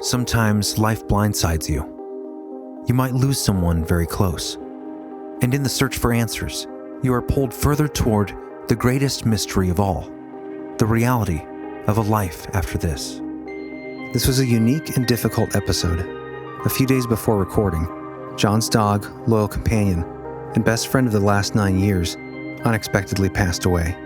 Sometimes life blindsides you. You might lose someone very close. And in the search for answers, you are pulled further toward the greatest mystery of all, the reality of a life after this. This was a unique and difficult episode. A few days before recording, John's dog, loyal companion, and best friend of the last 9 years unexpectedly passed away.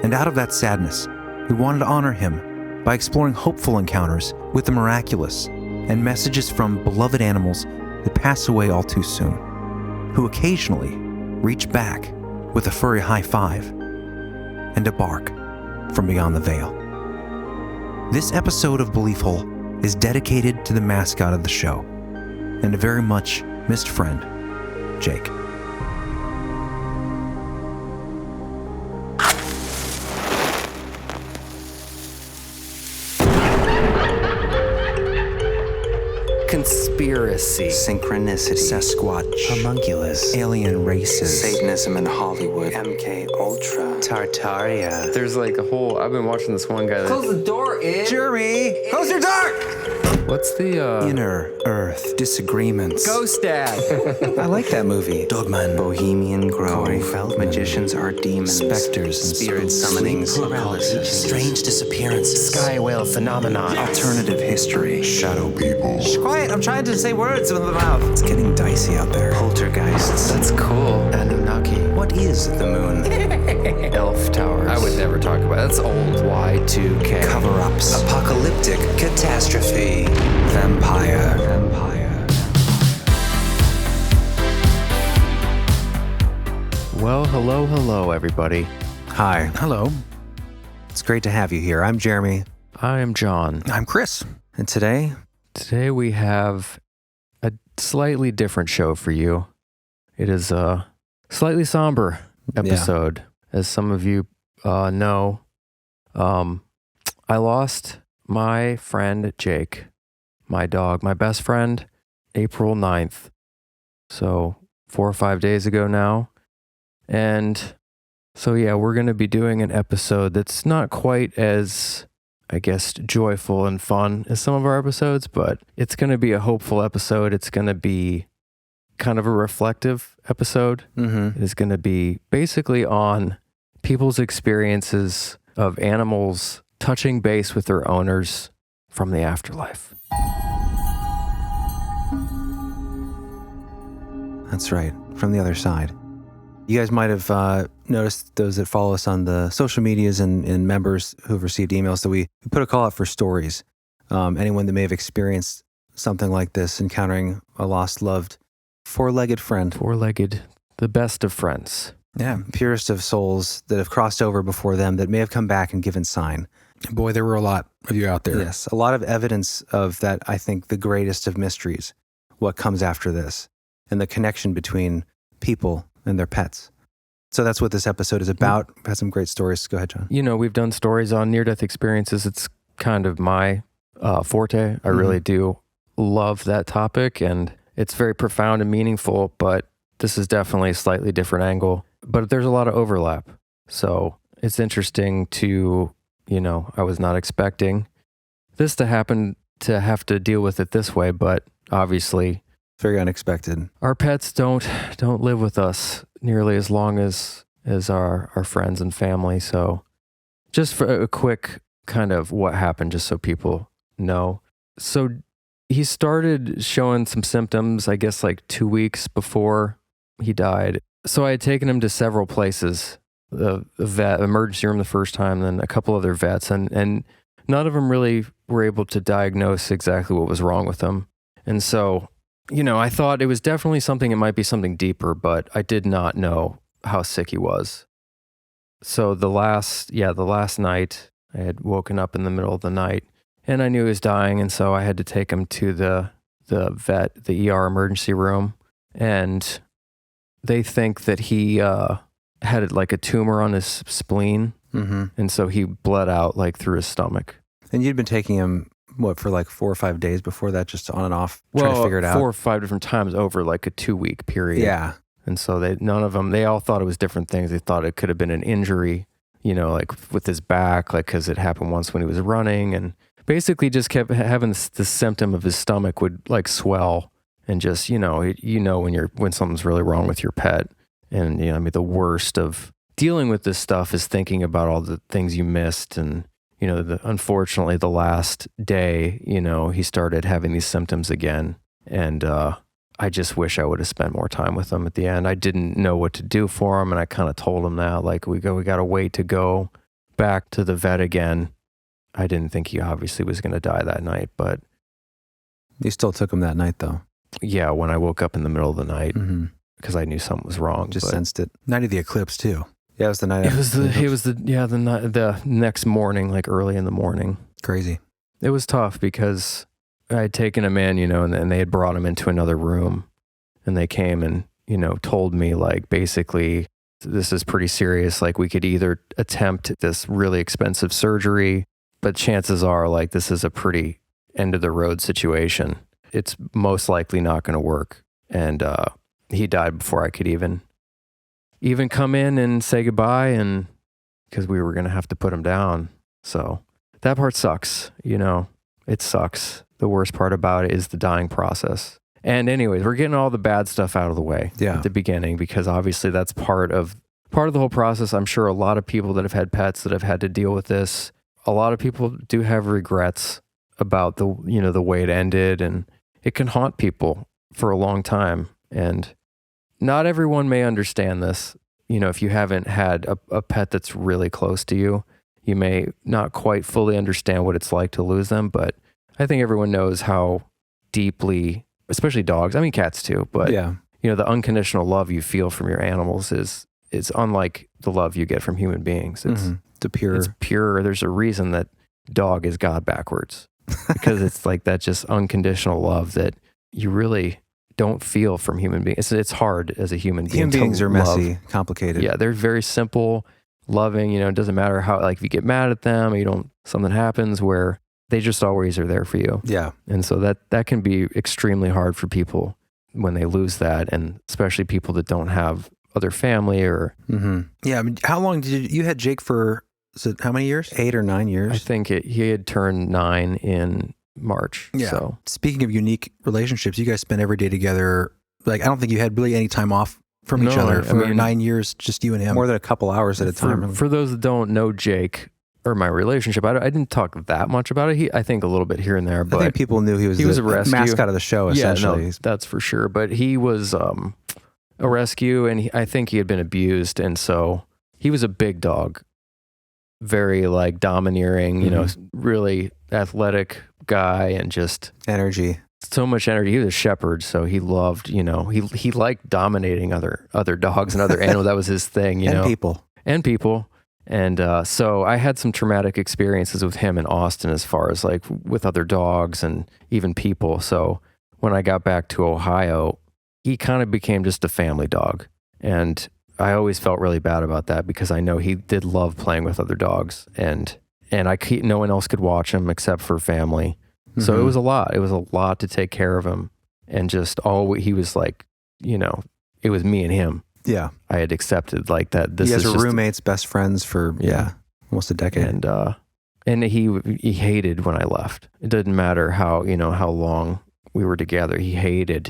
And out of that sadness, we wanted to honor him by exploring hopeful encounters with the miraculous and messages from beloved animals that pass away all too soon, who occasionally reach back with a furry high five and a bark from beyond the veil. This episode of Belief Hole is dedicated to the mascot of the show and a very much missed friend, Jake. Conspiracy, synchronicity, Sasquatch, homunculus, alien races, Satanism in Hollywood, MK Ultra, Tartaria. There's like a whole, I've been watching this one guy. Close the door, Ed. Jeremy, close your door! What's the, Inner Earth Disagreements. Ghost Dad? I like that movie. Dogman, Bohemian Grove, Corey Feldman. magicians are demons, Specters and spirit spooks. summonings, paralysis, strange disappearances, Sky whale phenomenon. alternative history, shadow people. Shh, quiet, I'm trying to say words with the mouth. It's getting dicey out there. Poltergeists. That's cool. Anunnaki. What is the moon? Elf Towers. I would never talk about it. That's old. Y2K. Cover-ups. Apocalyptic catastrophe. Vampire. Well, hello, everybody. Hi. Hello. It's great to have you here. I'm Jeremy. I am John. I'm Chris. And today, Today we have a slightly different show for you. It is a slightly somber episode. As some of you know, I lost my friend Jake, my dog, my best friend, April 9th. So 4 or 5 days ago now. And so, yeah, we're going to be doing an episode that's not quite as, I guess, joyful and fun as some of our episodes, but it's going to be a hopeful episode. It's going to be kind of a reflective episode. mm-hmm. It is going to be basically on people's experiences of animals touching base with their owners from the afterlife. That's right, from the other side. You guys might have noticed, those that follow us on the social medias and members who've received emails, that we put a call out for stories. Anyone that may have experienced something like this, encountering a lost, loved, four-legged friend. Four-legged, the best of friends. Yeah, purest of souls that have crossed over before them that may have come back and given sign. Boy, there were a lot of you out there. Yes, a lot of evidence of that, I think, the greatest of mysteries, what comes after this, and the connection between people and their pets. So that's what this episode is about. We've had some great stories. Go ahead, John. You know, we've done stories on near-death experiences. It's kind of my forte. I really do love that topic, and it's very profound and meaningful, but this is definitely a slightly different angle. But there's a lot of overlap. So it's interesting to, you know, I was not expecting this to happen, to have to deal with it this way, but obviously Very unexpected. our pets don't live with us nearly as long as our friends and family. So just for a quick kind of what happened, just so people know. So he started showing some symptoms, I guess, like 2 weeks before he died. So I had taken him to several places, the vet, emergency room the first time, then a couple other vets, and none of them really were able to diagnose exactly what was wrong with him. And so, you know, I thought it was definitely something, it might be something deeper, but I did not know how sick he was. So the last night, I had woken up in the middle of the night and I knew he was dying. And so I had to take him to the vet, the ER emergency room. And they think that he had like a tumor on his spleen. Mm-hmm. And so he bled out like through his stomach. And you'd been taking him, what, for like 4 or 5 days before that, just on and off, trying to figure it out? 4 or 5 different times over like a 2-week period. Yeah. And so none of them, they all thought it was different things. They thought it could have been an injury, you know, like with his back, like because it happened once when he was running. basically just kept having this symptom of his stomach would like swell and just, when something's really wrong with your pet. And, the worst of dealing with this stuff is thinking about all the things you missed. And, unfortunately the last day, he started having these symptoms again. And, I just wish I would have spent more time with him at the end. I didn't know what to do for him. And I kind of told him that, like, we got to wait to go back to the vet again. I didn't think he obviously was going to die that night, but You still took him that night, though. yeah, when I woke up in the middle of the night, because I knew something was wrong. Just sensed it. Night of the eclipse, too. Yeah, it was the night. The next morning, like early in the morning. Crazy. It was tough because I had taken him in, and they had brought him into another room, and they came and, told me, like, basically, this is pretty serious. Like, we could either attempt this really expensive surgery, but chances are, like, this is a pretty end of the road situation. It's most likely not going to work. And he died before I could even come in and say goodbye, and because we were going to have to put him down. So that part sucks. It sucks. The worst part about it is the dying process. And anyways, we're getting all the bad stuff out of the way at the beginning, because obviously that's part of the whole process. I'm sure a lot of people that have had pets that have had to deal with this, a lot of people do have regrets about the way it ended, and it can haunt people for a long time. And not everyone may understand this. If you haven't had a pet that's really close to you, you may not quite fully understand what it's like to lose them. But I think everyone knows how deeply, especially dogs, I mean cats too, but the unconditional love you feel from your animals is unlike the love you get from human beings. It's pure. There's a reason that dog is God backwards, because it's like that just unconditional love that you really don't feel from human beings. It's hard as a human being. Human beings are messy, complicated. Yeah, they're very simple, loving. It doesn't matter how, like, if you get mad at them, something happens where they just always are there for you. Yeah. And so that can be extremely hard for people when they lose that, and especially people that don't have other family or. Yeah. I mean, how long did you had Jake for? Is it how many years? 8 or 9 years? I think he had turned 9 in March. Yeah. So speaking of unique relationships, you guys spent every day together. Like, I don't think you had really any time off from each other for 9 years, just you and him. More than a couple hours at a time. For those that don't know Jake or my relationship, I didn't talk that much about it. I think a little bit here and there, but I think people knew he was a rescue mascot of the show, essentially. Yeah, no, that's for sure. But he was a rescue, and I think he had been abused, and so he was a big dog, very like domineering, really athletic guy, and just energy. So much energy. He was a shepherd, so he loved, he liked dominating other dogs and other animals. That was his thing, and people. And so I had some traumatic experiences with him in Austin, as far as like with other dogs and even people. So when I got back to Ohio, he kind of became just a family dog. And I always felt really bad about that, because I know he did love playing with other dogs, and no one else could watch him except for family. So it was a lot. It was a lot to take care of him, and just he was like, it was me and him. Yeah, I had accepted like that. You guys were roommates, best friends for almost a decade. And he hated when I left. It didn't matter how long we were together. He hated,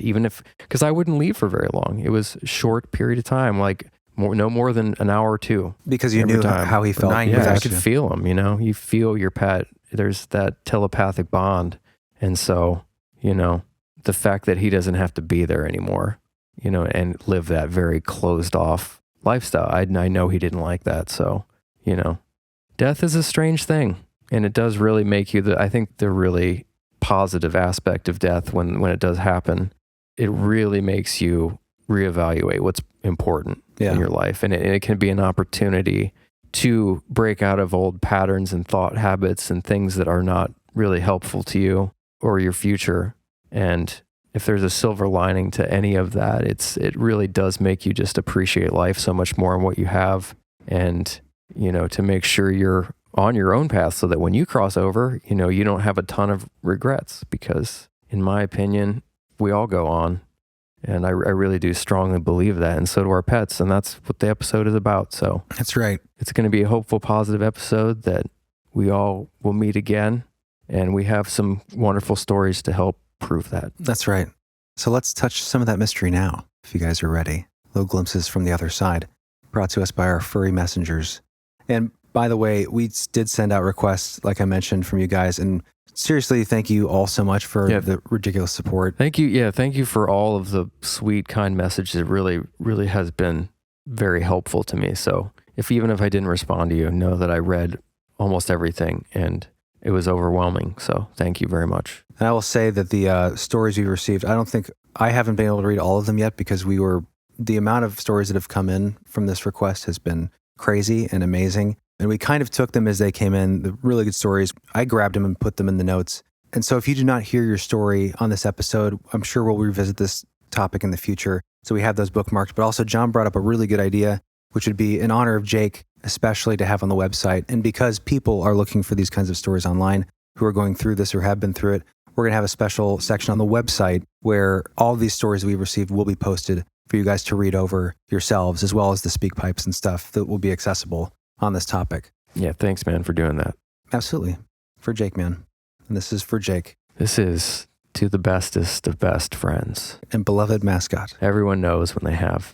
because I wouldn't leave for very long. It was a short period of time, like no more than an hour or two. Because you knew how he felt. Yeah, I could feel him. You feel your pet. There's that telepathic bond, and so the fact that he doesn't have to be there anymore, and live that very closed off lifestyle. I know he didn't like that. So, death is a strange thing, and it does really make you I think the really positive aspect of death, when it does happen, it really makes you reevaluate what's important in your life. And it can be an opportunity to break out of old patterns and thought habits and things that are not really helpful to you or your future. And if there's a silver lining to any of that, it really does make you just appreciate life so much more and what you have, and to make sure you're on your own path, so that when you cross over, you don't have a ton of regrets, because in my opinion, we all go on, and I really do strongly believe that, and so do our pets, and that's what the episode is about. So that's right. It's going to be a hopeful, positive episode that we all will meet again, And we have some wonderful stories to help prove that. That's right. So let's touch some of that mystery now, if you guys are ready. Little glimpses from the other side, brought to us by our furry messengers. And by the way, we did send out requests, like I mentioned, from you guys. And seriously, thank you all so much for the ridiculous support. Thank you. Yeah, thank you for all of the sweet, kind messages. It really, really has been very helpful to me. So even if I didn't respond to you, know that I read almost everything and it was overwhelming. So thank you very much. And I will say that the stories we received, I haven't been able to read all of them yet because the amount of stories that have come in from this request has been crazy and amazing. And we kind of took them as they came in, the really good stories. I grabbed them and put them in the notes. And so if you do not hear your story on this episode, I'm sure we'll revisit this topic in the future. So we have those bookmarked. But also John brought up a really good idea, which would be in honor of Jake, especially to have on the website. And because people are looking for these kinds of stories online who are going through this or have been through it, we're going to have a special section on the website where all these stories we received will be posted for you guys to read over yourselves, as well as the speak pipes and stuff that will be accessible on this topic. Yeah, thanks, man, for doing that. Absolutely. For Jake, man. And this is for Jake. This is to the bestest of best friends. And beloved mascot. Everyone knows when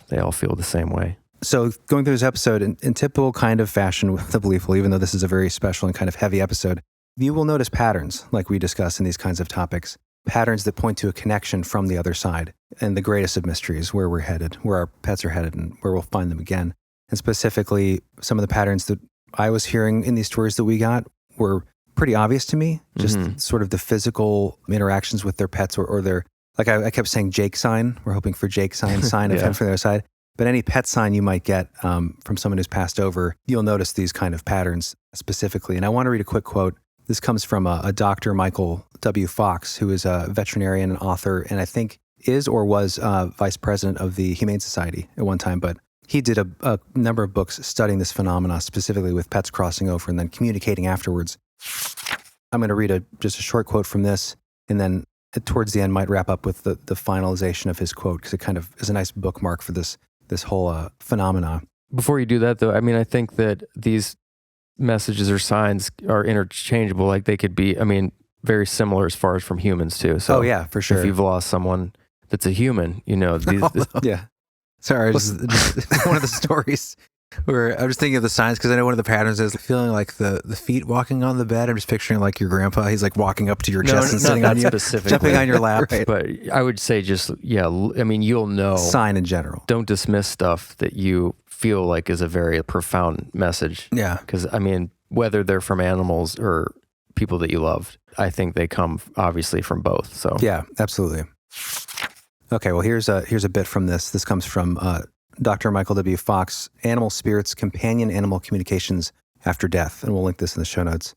they all feel the same way. So going through this episode, in typical kind of fashion with the Belieful, even though this is a very special and kind of heavy episode, you will notice patterns like we discuss in these kinds of topics. Patterns that point to a connection from the other side. And the greatest of mysteries, where we're headed, where our pets are headed, and where we'll find them again. And specifically, some of the patterns that I was hearing in these stories that we got were pretty obvious to me. Just sort of the physical interactions with their pets or their, like I kept saying Jake sign. We're hoping for Jake sign of head from the other side. But any pet sign you might get from someone who's passed over, you'll notice these kind of patterns specifically. And I want to read a quick quote. This comes from a Dr. Michael W. Fox, who is a veterinarian and author, and I think is or was vice president of the Humane Society at one time. But he did a number of books studying this phenomena, specifically with pets crossing over and then communicating afterwards. I'm going to read just a short quote from this, and then towards the end might wrap up with the finalization of his quote, because it kind of is a nice bookmark for this whole phenomena. Before you do that, though, I mean, I think that these messages or signs are interchangeable. Like they could be, I mean, very similar as far as from humans too. So, oh yeah, for sure. If you've lost someone that's a human, yeah. Sorry, just one of the stories where I was thinking of the signs because I know one of the patterns is feeling like the feet walking on the bed. I'm just picturing like your grandpa. He's like walking up to your chest and sitting on you, jumping on your lap. Right. But I would say just, I mean, you'll know. Sign in general. Don't dismiss stuff that you feel like is a very profound message. Yeah. Because, I mean, whether they're from animals or people that you loved, I think they come obviously from both. So yeah, absolutely. Okay, well, here's a bit from this. This comes from Dr. Michael W. Fox, Animal Spirits, Companion Animal Communications After Death, and we'll link this in the show notes.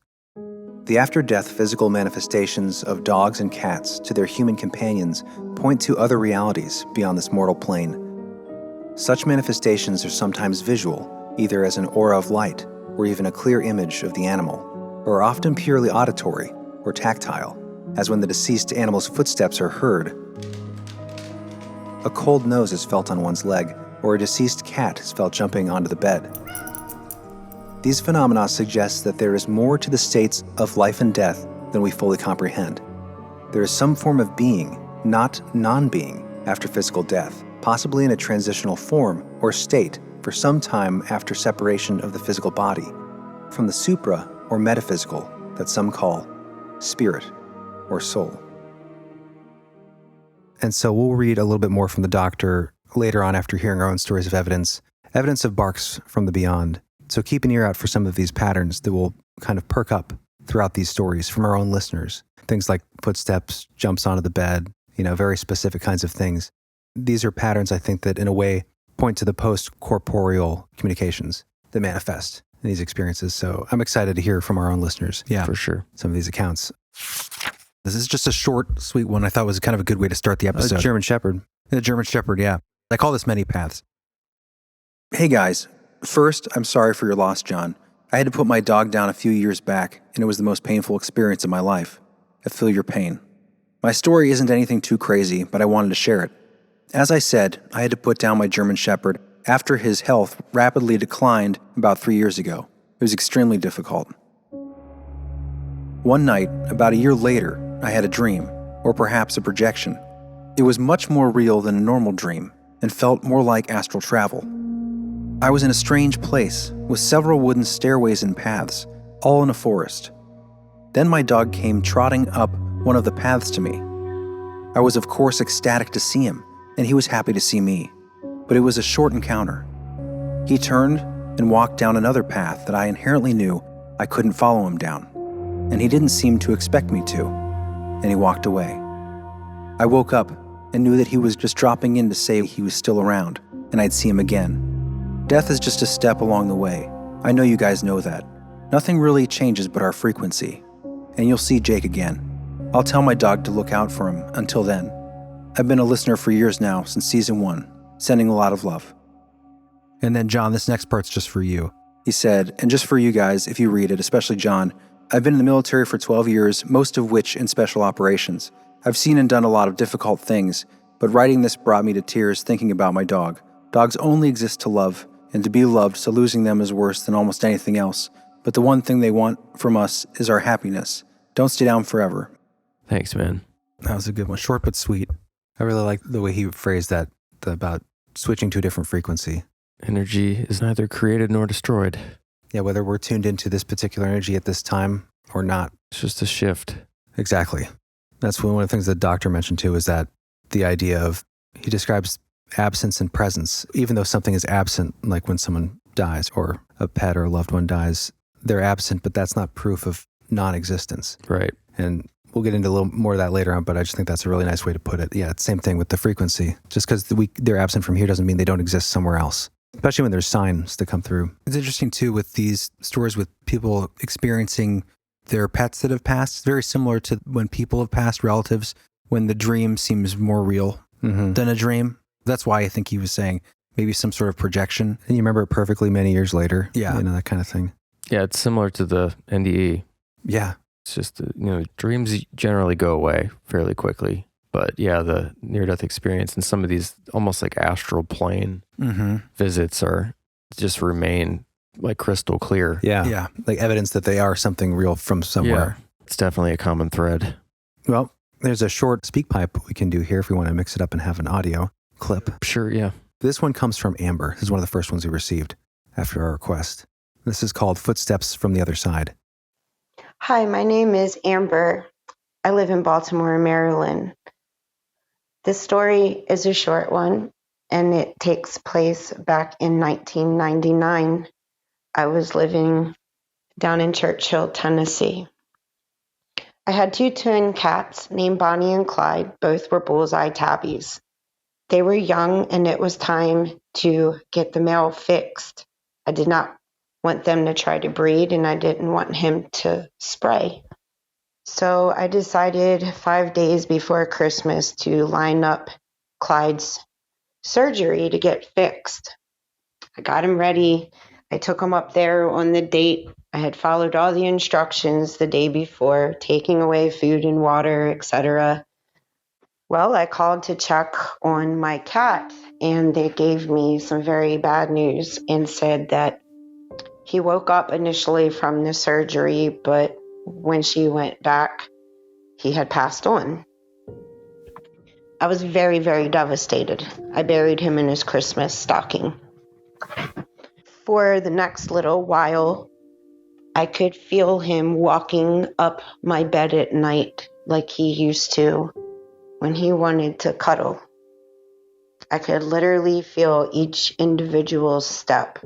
The after-death physical manifestations of dogs and cats to their human companions point to other realities beyond this mortal plane. Such manifestations are sometimes visual, either as an aura of light or even a clear image of the animal, or are often purely auditory or tactile, as when the deceased animal's footsteps are heard. A cold nose is felt on one's leg, or a deceased cat is felt jumping onto the bed. These phenomena suggest that there is more to the states of life and death than we fully comprehend. There is some form of being, not non-being, after physical death, possibly in a transitional form or state for some time after separation of the physical body, from the supra or metaphysical that some call spirit or soul. And so we'll read a little bit more from the doctor later on after hearing our own stories of evidence of barks from the beyond. So keep an ear out for some of these patterns that will kind of perk up throughout these stories from our own listeners. Things like footsteps, jumps onto the bed, very specific kinds of things. These are patterns, I think, that in a way point to the post-corporeal communications that manifest in these experiences. So I'm excited to hear from our own listeners. Yeah, for sure. Some of these accounts. This is just a short, sweet one. I thought was kind of a good way to start the episode. German Shepherd. A German Shepherd, yeah. I call this Many Paths. Hey guys. First, I'm sorry for your loss, John. I had to put my dog down a few years back, and it was the most painful experience of my life. I feel your pain. My story isn't anything too crazy, but I wanted to share it. As I said, I had to put down my German Shepherd after his health rapidly declined about 3 years ago. It was extremely difficult. One night, about a year later, I had a dream, or perhaps a projection. It was much more real than a normal dream, and felt more like astral travel. I was in a strange place, with several wooden stairways and paths, all in a forest. Then my dog came trotting up one of the paths to me. I was of course ecstatic to see him, and he was happy to see me, but it was a short encounter. He turned and walked down another path that I inherently knew I couldn't follow him down, and he didn't seem to expect me to, and he walked away. I woke up and knew that he was just dropping in to say he was still around, and I'd see him again. Death is just a step along the way. I know you guys know that. Nothing really changes but our frequency, and you'll see Jake again. I'll tell my dog to look out for him until then. I've been a listener for years now, since season 1, sending a lot of love. And then John, this next part's just for you. He said, and just for you guys, if you read it, especially John, I've been in the military for 12 years, most of which in special operations. I've seen and done a lot of difficult things, but writing this brought me to tears thinking about my dog. Dogs only exist to love and to be loved, so losing them is worse than almost anything else. But the one thing they want from us is our happiness. Don't stay down forever. Thanks, man. That was a good one. Short but sweet. I really like the way he phrased that about switching to a different frequency. Energy is neither created nor destroyed. Yeah, whether we're tuned into this particular energy at this time or not. It's just a shift. Exactly. That's one of the things the doctor mentioned too, is that the idea of, he describes absence and presence. Even though something is absent, like when someone dies or a pet or a loved one dies, they're absent, but that's not proof of non-existence. Right. And we'll get into a little more of that later on, but I just think that's a really nice way to put it. Yeah, it's the same thing with the frequency. Just because they're absent from here doesn't mean they don't exist somewhere else, especially when there's signs that come through. It's interesting too with these stories with people experiencing their pets that have passed. It's very similar to when people have passed, relatives, when the dream seems more real than a dream. That's why I think he was saying maybe some sort of projection. And you remember it perfectly many years later. Yeah. You know, that kind of thing. Yeah, it's similar to the NDE. Yeah. It's just, dreams generally go away fairly quickly. But yeah, the near-death experience and some of these almost like astral plane visits just remain like crystal clear. Yeah. Yeah. Like evidence that they are something real from somewhere. Yeah, it's definitely a common thread. Well, there's a short speak pipe we can do here if we want to mix it up and have an audio clip. Sure, yeah. This one comes from Amber. This is one of the first ones we received after our request. This is called Footsteps from the Other Side. Hi, my name is Amber. I live in Baltimore, Maryland. This story is a short one, and it takes place back in 1999. I was living down in Churchill, Tennessee. I had 2 twin cats named Bonnie and Clyde. Both were bullseye tabbies. They were young, and it was time to get the male fixed. I did not want them to try to breed, and I didn't want him to spray. So I decided 5 days before Christmas to line up Clyde's surgery to get fixed. I got him ready. I took him up there on the date. I had followed all the instructions the day before, taking away food and water, etc. Well, I called to check on my cat, and they gave me some very bad news and said that he woke up initially from the surgery, but when she went back, he had passed on. I was very, very devastated. I buried him in his Christmas stocking. For the next little while, I could feel him walking up my bed at night like he used to when he wanted to cuddle. I could literally feel each individual step.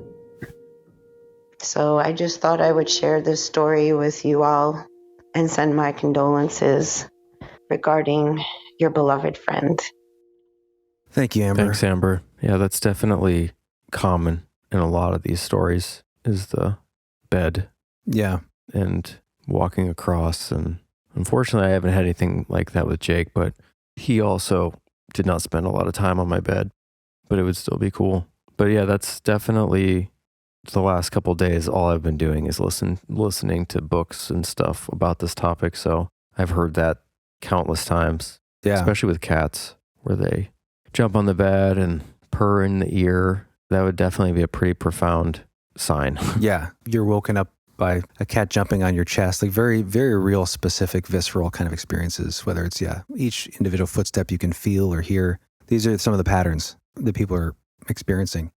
So I just thought I would share this story with you all and send my condolences regarding your beloved friend. Thank you, Amber. Thanks, Amber. Yeah, that's definitely common in a lot of these stories, is the bed. Yeah. And walking across. And unfortunately, I haven't had anything like that with Jake, but he also did not spend a lot of time on my bed, but it would still be cool. But yeah, that's definitely the last couple of days. All I've been doing is listening to books and stuff about this topic. So I've heard that countless times, especially with cats, where they jump on the bed and purr in the ear. That would definitely be a pretty profound sign. Yeah. You're woken up by a cat jumping on your chest, like very, very real, specific, visceral kind of experiences, whether it's, each individual footstep you can feel or hear. These are some of the patterns that people are experiencing.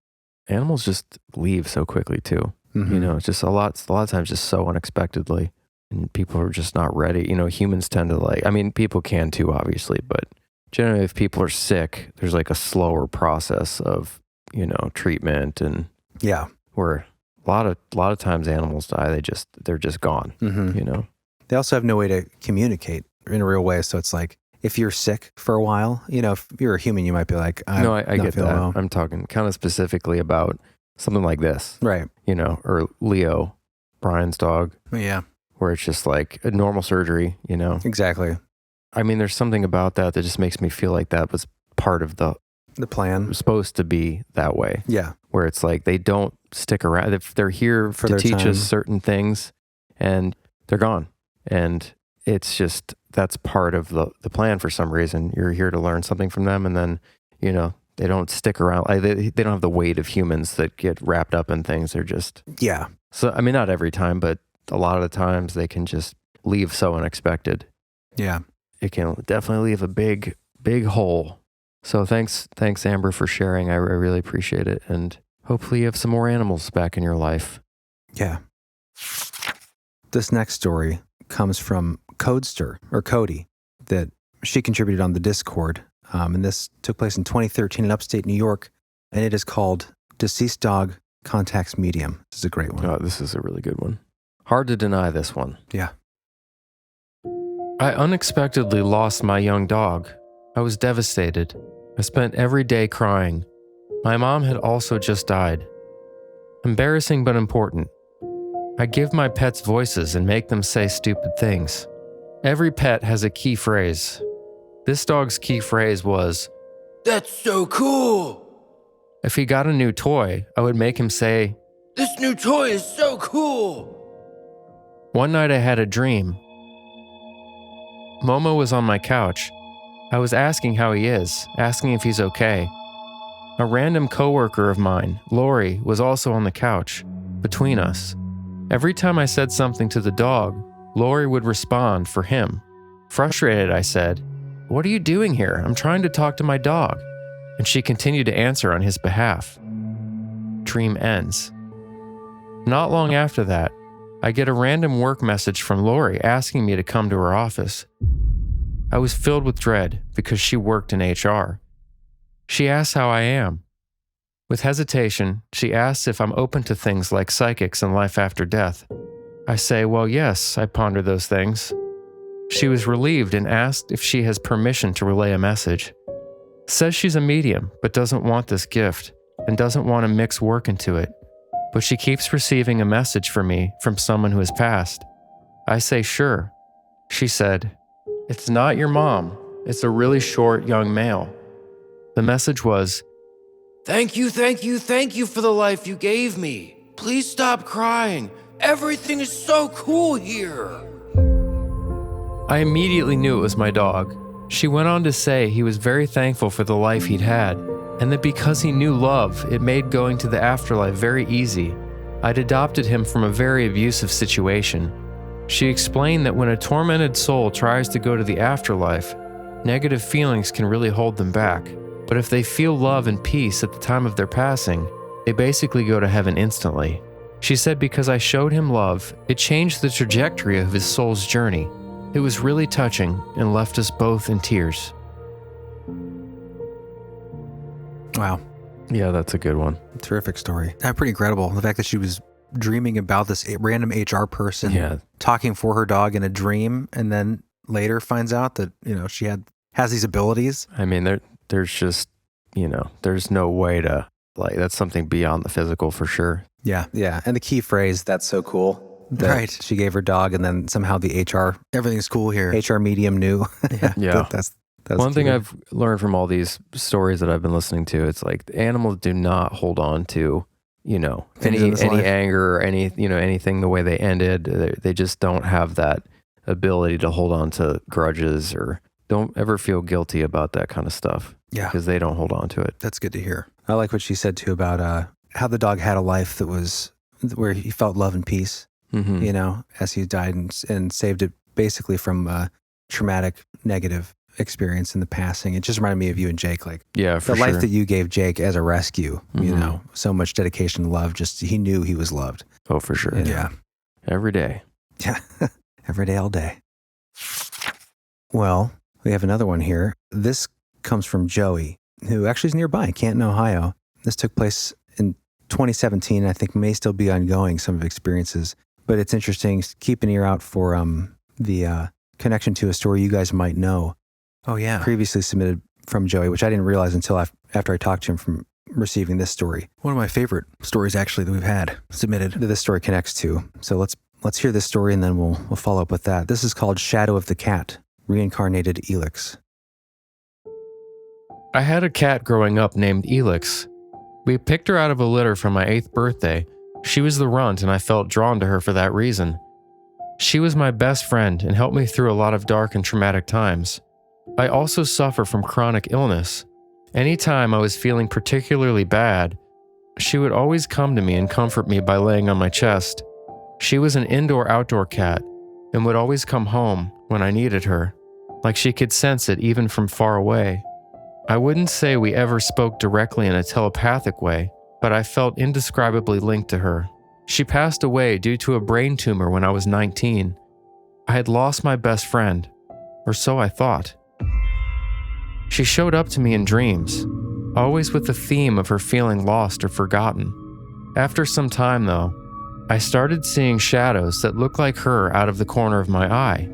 Animals just leave so quickly too. Mm-hmm. You know, it's just a lot of times just so unexpectedly, and people are just not ready. You know, humans tend to people can too, obviously, but generally if people are sick, there's like a slower process of, treatment, and where a lot of times animals die, they're just gone, They also have no way to communicate in a real way. So it's like, if you're sick for a while, if you're a human, you might be like, I get that. Well. I'm talking kind of specifically about something like this. Right. Or Leo, Brian's dog. Yeah. Where it's just like a normal surgery, Exactly. I mean, there's something about that just makes me feel like that was part of the plan. Was supposed to be that way. Yeah. Where it's like they don't stick around. If they're here to teach us certain things, and they're gone. And it's just, that's part of the plan for some reason. You're here to learn something from them, and then, they don't stick around. They don't have the weight of humans that get wrapped up in things. They're just... Yeah. So, I mean, not every time, but a lot of the times they can just leave so unexpected. Yeah. It can definitely leave a big, big hole. So thanks, Amber, for sharing. I really appreciate it. And hopefully you have some more animals back in your life. Yeah. This next story comes from Cody, that she contributed on the Discord. And this took place in 2013 in upstate New York. And it is called Deceased Dog Contacts Medium. This is a great one. Oh, this is a really good one. Hard to deny this one. Yeah. I unexpectedly lost my young dog. I was devastated. I spent every day crying. My mom had also just died. Embarrassing but important. I give my pets voices and make them say stupid things. Every pet has a key phrase. This dog's key phrase was, "That's so cool." If he got a new toy, I would make him say, "This new toy is so cool." One night I had a dream. Momo was on my couch. I was asking how he is, asking if he's okay. A random coworker of mine, Lori, was also on the couch, between us. Every time I said something to the dog, Lori would respond for him. Frustrated, I said, "What are you doing here? I'm trying to talk to my dog." And she continued to answer on his behalf. Dream ends. Not long after that, I get a random work message from Lori asking me to come to her office. I was filled with dread because she worked in HR. She asks how I am. With hesitation, she asks if I'm open to things like psychics and life after death. I say, well, yes, I ponder those things. She was relieved and asked if she has permission to relay a message. Says she's a medium, but doesn't want this gift and doesn't want to mix work into it. But she keeps receiving a message for me from someone who has passed. I say, sure. She said, "It's not your mom. It's a really short young male." The message was, "Thank you for the life you gave me. Please stop crying. Everything is so cool here." I immediately knew it was my dog. She went on to say he was very thankful for the life he'd had, and that because he knew love, it made going to the afterlife very easy. I'd adopted him from a very abusive situation. She explained that when a tormented soul tries to go to the afterlife, negative feelings can really hold them back. But if they feel love and peace at the time of their passing, they basically go to heaven instantly. She said because I showed him love, it changed the trajectory of his soul's journey. It was really touching and left us both in tears. Wow. Yeah, that's a good one. Terrific story. Pretty incredible. The fact that she was dreaming about this random HR person talking for her dog in a dream, and then later finds out that, she has these abilities. I mean, there's just, there's no way to, that's something beyond the physical for sure. Yeah. Yeah. And the key phrase, "That's so cool." Right. She gave her dog, and then somehow the HR, everything's cool here. HR medium knew. Yeah. That's one thing I've learned from all these stories that I've been listening to. It's like animals do not hold on to, any anger or anything the way they ended. They just don't have that ability to hold on to grudges, or don't ever feel guilty about that kind of stuff. Yeah. Because they don't hold on to it. That's good to hear. I like what she said too about how the dog had a life that was where he felt love and peace. you know, as he died and saved it basically from a traumatic, negative experience in the passing. It just reminded me of you and Jake, like Yeah, for the sure. life that you gave Jake as a rescue, you know, so much dedication and love. Just he knew he was loved. Oh, for sure. Yeah. Every day. Yeah. Every day, all day. Well, we have another one here. This comes from Joey, who actually is nearby, Canton, Ohio. This took place in 2017. I think may still be ongoing, some of experiences. But it's interesting. Keep an ear out for the connection to a story you guys might know. Oh, yeah. Previously submitted from Joey, which I didn't realize until after I talked to him from receiving this story. One of my favorite stories, actually, that we've had submitted. That this story connects to. So let's hear this story, and then we'll follow up with that. This is called Shadow of the Cat, Reincarnated Elix. I had a cat growing up named Elix. We picked her out of a litter for my 8th birthday. She was the runt, and I felt drawn to her for that reason. She was my best friend and helped me through a lot of dark and traumatic times. I also suffer from chronic illness. Anytime I was feeling particularly bad, she would always come to me and comfort me by laying on my chest. She was an indoor-outdoor cat and would always come home when I needed her, like she could sense it even from far away. I wouldn't say we ever spoke directly in a telepathic way, but I felt indescribably linked to her. She passed away due to a brain tumor when I was 19. I had lost my best friend, or so I thought. She showed up to me in dreams, always with the theme of her feeling lost or forgotten. After some time, though, I started seeing shadows that looked like her out of the corner of my eye.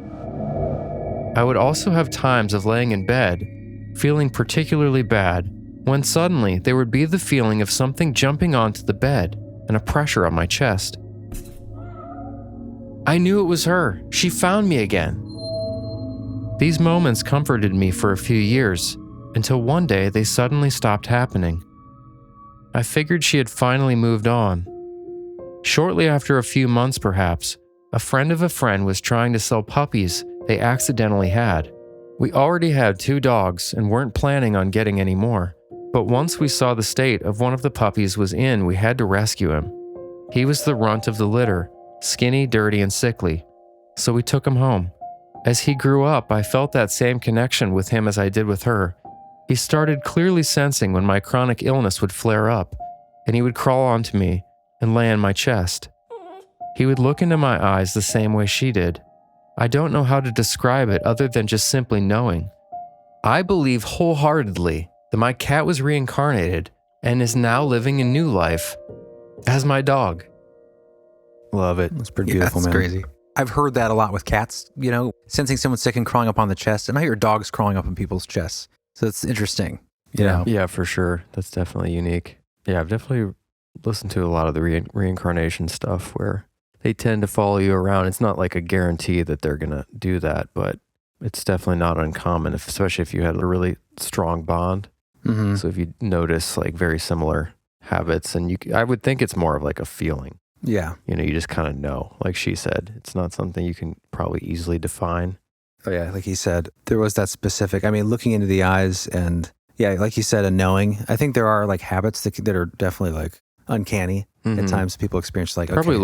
I would also have times of laying in bed, feeling particularly bad, when suddenly there would be the feeling of something jumping onto the bed and a pressure on my chest. I knew it was her. She found me again. These moments comforted me for a few years, until one day they suddenly stopped happening. I figured she had finally moved on. Shortly after a few months perhaps, a friend of a friend was trying to sell puppies they accidentally had. We already had 2 dogs and weren't planning on getting any more. But once we saw the state of one of the puppies was in, we had to rescue him. He was the runt of the litter, skinny, dirty, and sickly. So we took him home. As he grew up, I felt that same connection with him as I did with her. He started clearly sensing when my chronic illness would flare up, and he would crawl onto me and lay on my chest. He would look into my eyes the same way she did. I don't know how to describe it other than just simply knowing. I believe wholeheartedly that my cat was reincarnated and is now living a new life as my dog. Love it. It's pretty beautiful, that's man. crazy. I've heard that a lot with cats, you know, sensing someone's sick and crawling up on the chest. And I hear dogs crawling up on people's chests. So it's interesting, you know. Yeah, for sure. That's definitely unique. Yeah, I've definitely listened to a lot of the reincarnation stuff where they tend to follow you around. It's not like a guarantee that they're going to do that, but it's definitely not uncommon, especially if you had a really strong bond. Mm-hmm. So if you notice like very similar habits, and I would think it's more of like a feeling. Yeah. You know, you just kind of know, like she said, it's not something you can probably easily define. Oh, yeah. Like he said, there was that specific, I mean, looking into the eyes and, yeah, like you said, a knowing. I think there are like habits that are definitely like uncanny. At times people experience like, probably okay.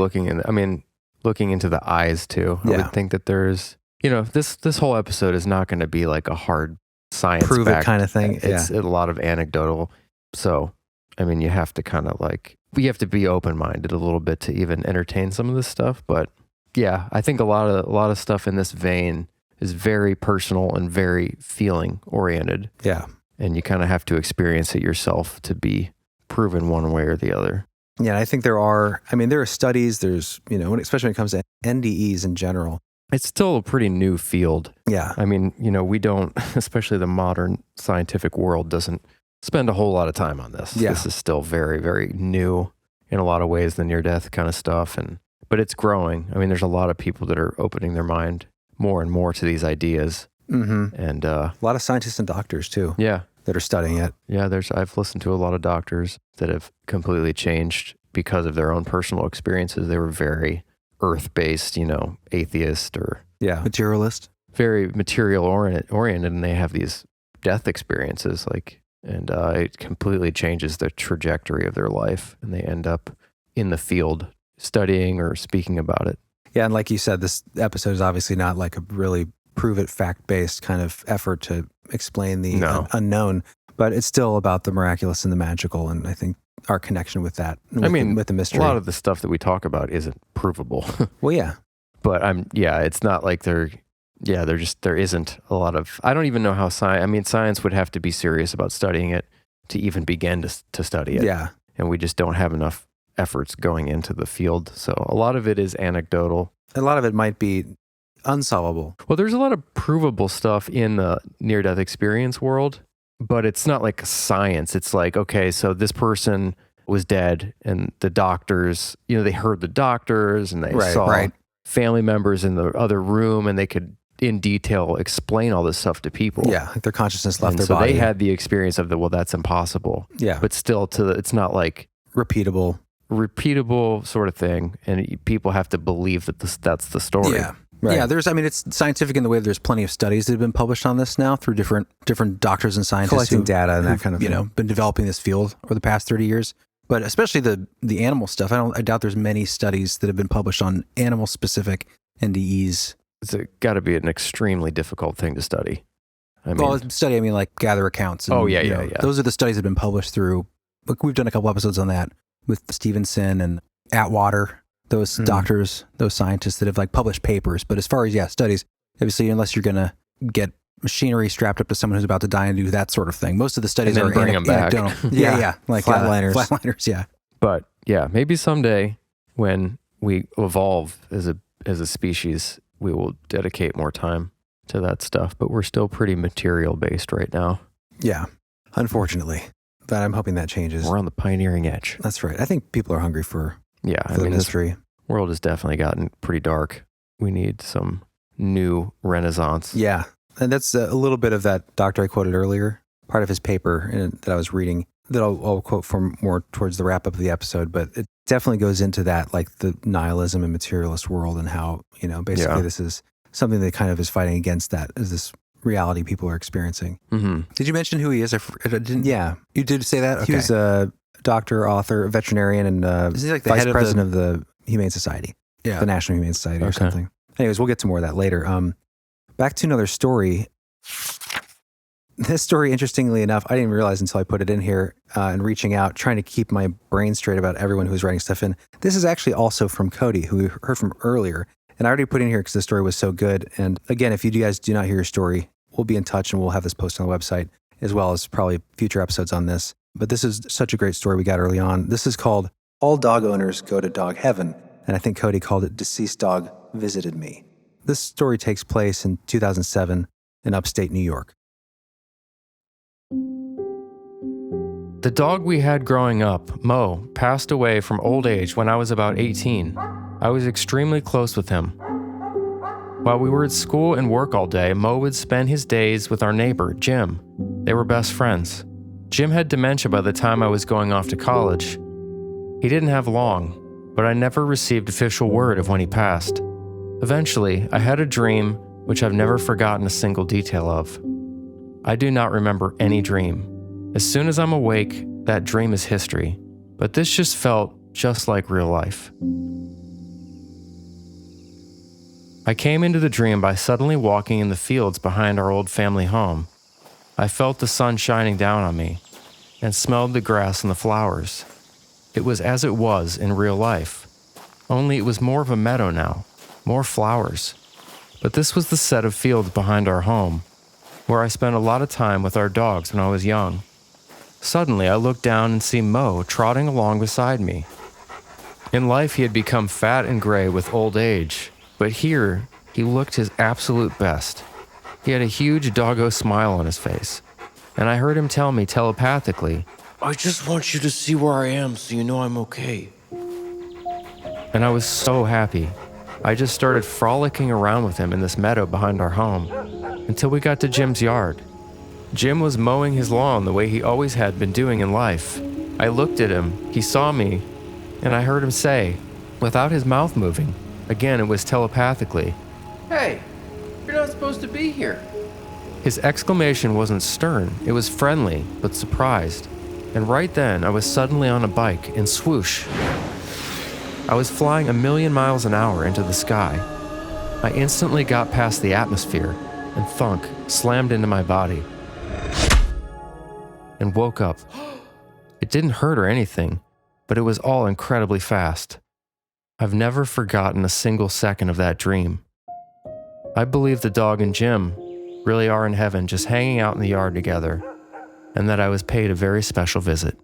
looking into the eyes too. I would think that there's, you know, this whole episode is not going to be like a hard science prove it kind of thing. It's a lot of anecdotal. So, I mean, you have to kind of like, we have to be open-minded a little bit to even entertain some of this stuff. But yeah, I think a lot of stuff in this vein is very personal and very feeling oriented. Yeah. And you kind of have to experience it yourself to be proven one way or the other. Yeah, I think there are studies, there's, you know, especially when it comes to NDEs in general. It's still a pretty new field. Yeah. I mean, you know, we don't, especially the modern scientific world doesn't spend a whole lot of time on this. Yeah. This is still very, very new in a lot of ways, the near-death kind of stuff. But it's growing. I mean, there's a lot of people that are opening their mind more and more to these ideas. Mm-hmm. And a lot of scientists and doctors too. Yeah. That are studying it. Yeah, I've listened to a lot of doctors that have completely changed because of their own personal experiences. They were very earth-based, you know, atheist or Materialist. very material oriented, and they have these death experiences, like, and it completely changes the trajectory of their life, and they end up in the field studying or speaking about it. Yeah, and like you said, this episode is obviously not like a really prove-it fact-based kind of effort to explain the unknown, but it's still about the miraculous and the magical, and I think our connection with that, with the mystery. A lot of the stuff that we talk about isn't provable. Well, yeah. But it's not like there isn't a lot of, I don't even know how science would have to be serious about studying it to even begin to study it. Yeah. And we just don't have enough efforts going into the field. So a lot of it is anecdotal. A lot of it might be unsolvable. Well, there's a lot of provable stuff in the near-death experience world, but it's not like science. It's like, okay, so this person was dead and the doctors, they heard the doctors and they saw family members in the other room and they could in detail explain all this stuff to people. Yeah, like their consciousness left their so body. They had the experience of that's impossible. Yeah. But still, it's not like repeatable sort of thing, and people have to believe that that's the story. Yeah. Right. Yeah, it's scientific in the way that there's plenty of studies that have been published on this now through different doctors and scientists collecting data and that kind of thing. Been developing this field over the past 30 years. But especially the animal stuff, I doubt there's many studies that have been published on animal-specific NDEs. It's got to be an extremely difficult thing to study. Like gather accounts. And, yeah. Those are the studies that have been published through. Look, we've done a couple episodes on that with Stevenson and Atwater. Those doctors, those scientists that have published papers. But as far as, studies, obviously, unless you're going to get machinery strapped up to someone who's about to die and do that sort of thing. Most of the studies are bring them back. Yeah. Like flatliners. Yeah. But maybe someday when we evolve as a species, we will dedicate more time to that stuff. But we're still pretty material based right now. Yeah. Unfortunately. But I'm hoping that changes. We're on the pioneering edge. That's right. I think people are hungry for the mystery. This world has definitely gotten pretty dark. We need some new renaissance. Yeah. And that's a little bit of that doctor I quoted earlier, part of his paper that I was reading that I'll quote from more towards the wrap up of the episode. But it definitely goes into that, like the nihilism and materialist world and how, basically this is something that kind of is fighting against that, is this reality people are experiencing. Mm-hmm. Did you mention who he is? I didn't. Yeah. You did say that? Okay. He was a doctor, author, veterinarian, and is he like the vice head the president of the Humane Society? Yeah. The National Humane Society or something. Anyways, we'll get to more of that later. Back to another story. This story, interestingly enough, I didn't realize until I put it in here and reaching out, trying to keep my brain straight about everyone who's writing stuff in. This is actually also from Cody, who we heard from earlier. And I already put in here because the story was so good. And again, if you guys do not hear your story, we'll be in touch and we'll have this posted on the website, as well as probably future episodes on this. But this is such a great story we got early on. This is called All Dog Owners Go to Dog Heaven. And I think Cody called it Deceased Dog Visited Me. This story takes place in 2007 in upstate New York. The dog we had growing up, Mo, passed away from old age when I was about 18. I was extremely close with him. While we were at school and work all day, Mo would spend his days with our neighbor, Jim. They were best friends. Jim had dementia by the time I was going off to college. He didn't have long, but I never received official word of when he passed. Eventually, I had a dream which I've never forgotten a single detail of. I do not remember any dream. As soon as I'm awake, that dream is history, but this just felt just like real life. I came into the dream by suddenly walking in the fields behind our old family home. I felt the sun shining down on me and smelled the grass and the flowers. It was as it was in real life, only it was more of a meadow now, more flowers. But this was the set of fields behind our home, where I spent a lot of time with our dogs when I was young. Suddenly, I looked down and see Mo trotting along beside me. In life, he had become fat and gray with old age, but here, he looked his absolute best. He had a huge doggo smile on his face, and I heard him tell me telepathically, "I just want you to see where I am so you know I'm okay." And I was so happy. I just started frolicking around with him in this meadow behind our home until we got to Jim's yard. Jim was mowing his lawn the way he always had been doing in life. I looked at him, he saw me, and I heard him say, without his mouth moving, again it was telepathically, "Hey, you're not supposed to be here." His exclamation wasn't stern, it was friendly, but surprised. And right then, I was suddenly on a bike, and swoosh. I was flying 1,000,000 miles an hour into the sky. I instantly got past the atmosphere, and thunk slammed into my body and woke up. It didn't hurt or anything, but it was all incredibly fast. I've never forgotten a single second of that dream. I believe the dog and Jim really are in heaven just hanging out in the yard together, and that I was paid a very special visit.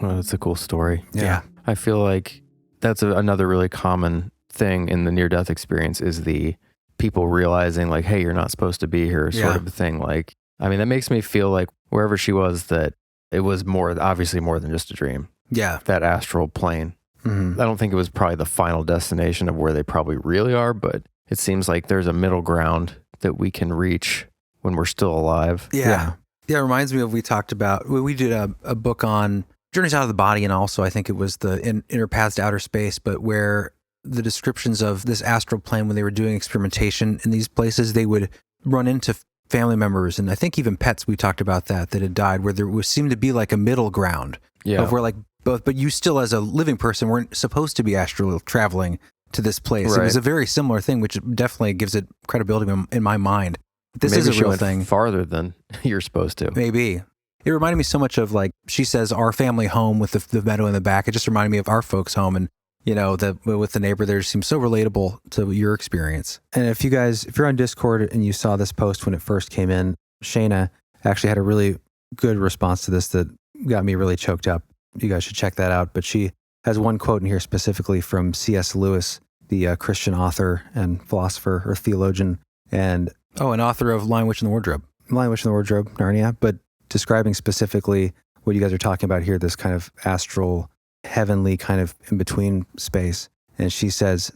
Well, that's a cool story. Yeah. I feel like that's another really common thing in the near-death experience is the people realizing like, hey, you're not supposed to be here sort of a thing. Like, I mean, that makes me feel like wherever she was, that it was obviously more than just a dream. Yeah. That astral plane. I don't think it was probably the final destination of where they probably really are, but it seems like there's a middle ground that we can reach when we're still alive. Yeah. It reminds me of, we talked about, we did a book on journeys out of the body, and also I think it was the Inner Paths to Outer Space, but where the descriptions of this astral plane, when they were doing experimentation in these places, they would run into family members, and I think even pets, we talked about that had died, where there seemed to be like a middle ground of where like both, but you still as a living person weren't supposed to be astral traveling to this place. Right. It was a very similar thing, which definitely gives it credibility in my mind. This Maybe is a real thing. Farther than you're supposed to. Maybe. It reminded me so much of, like, she says, our family home with the meadow in the back. It just reminded me of our folks' home, and with the neighbor there seems so relatable to your experience. And if you're on Discord and you saw this post when it first came in, Shayna actually had a really good response to this that got me really choked up. You guys should check that out. But she has one quote in here specifically from C.S. Lewis, the Christian author and philosopher or theologian, and an author of Lion, Witch, and the Wardrobe, Narnia, but describing specifically what you guys are talking about here, this kind of astral, heavenly kind of in-between space. And she says,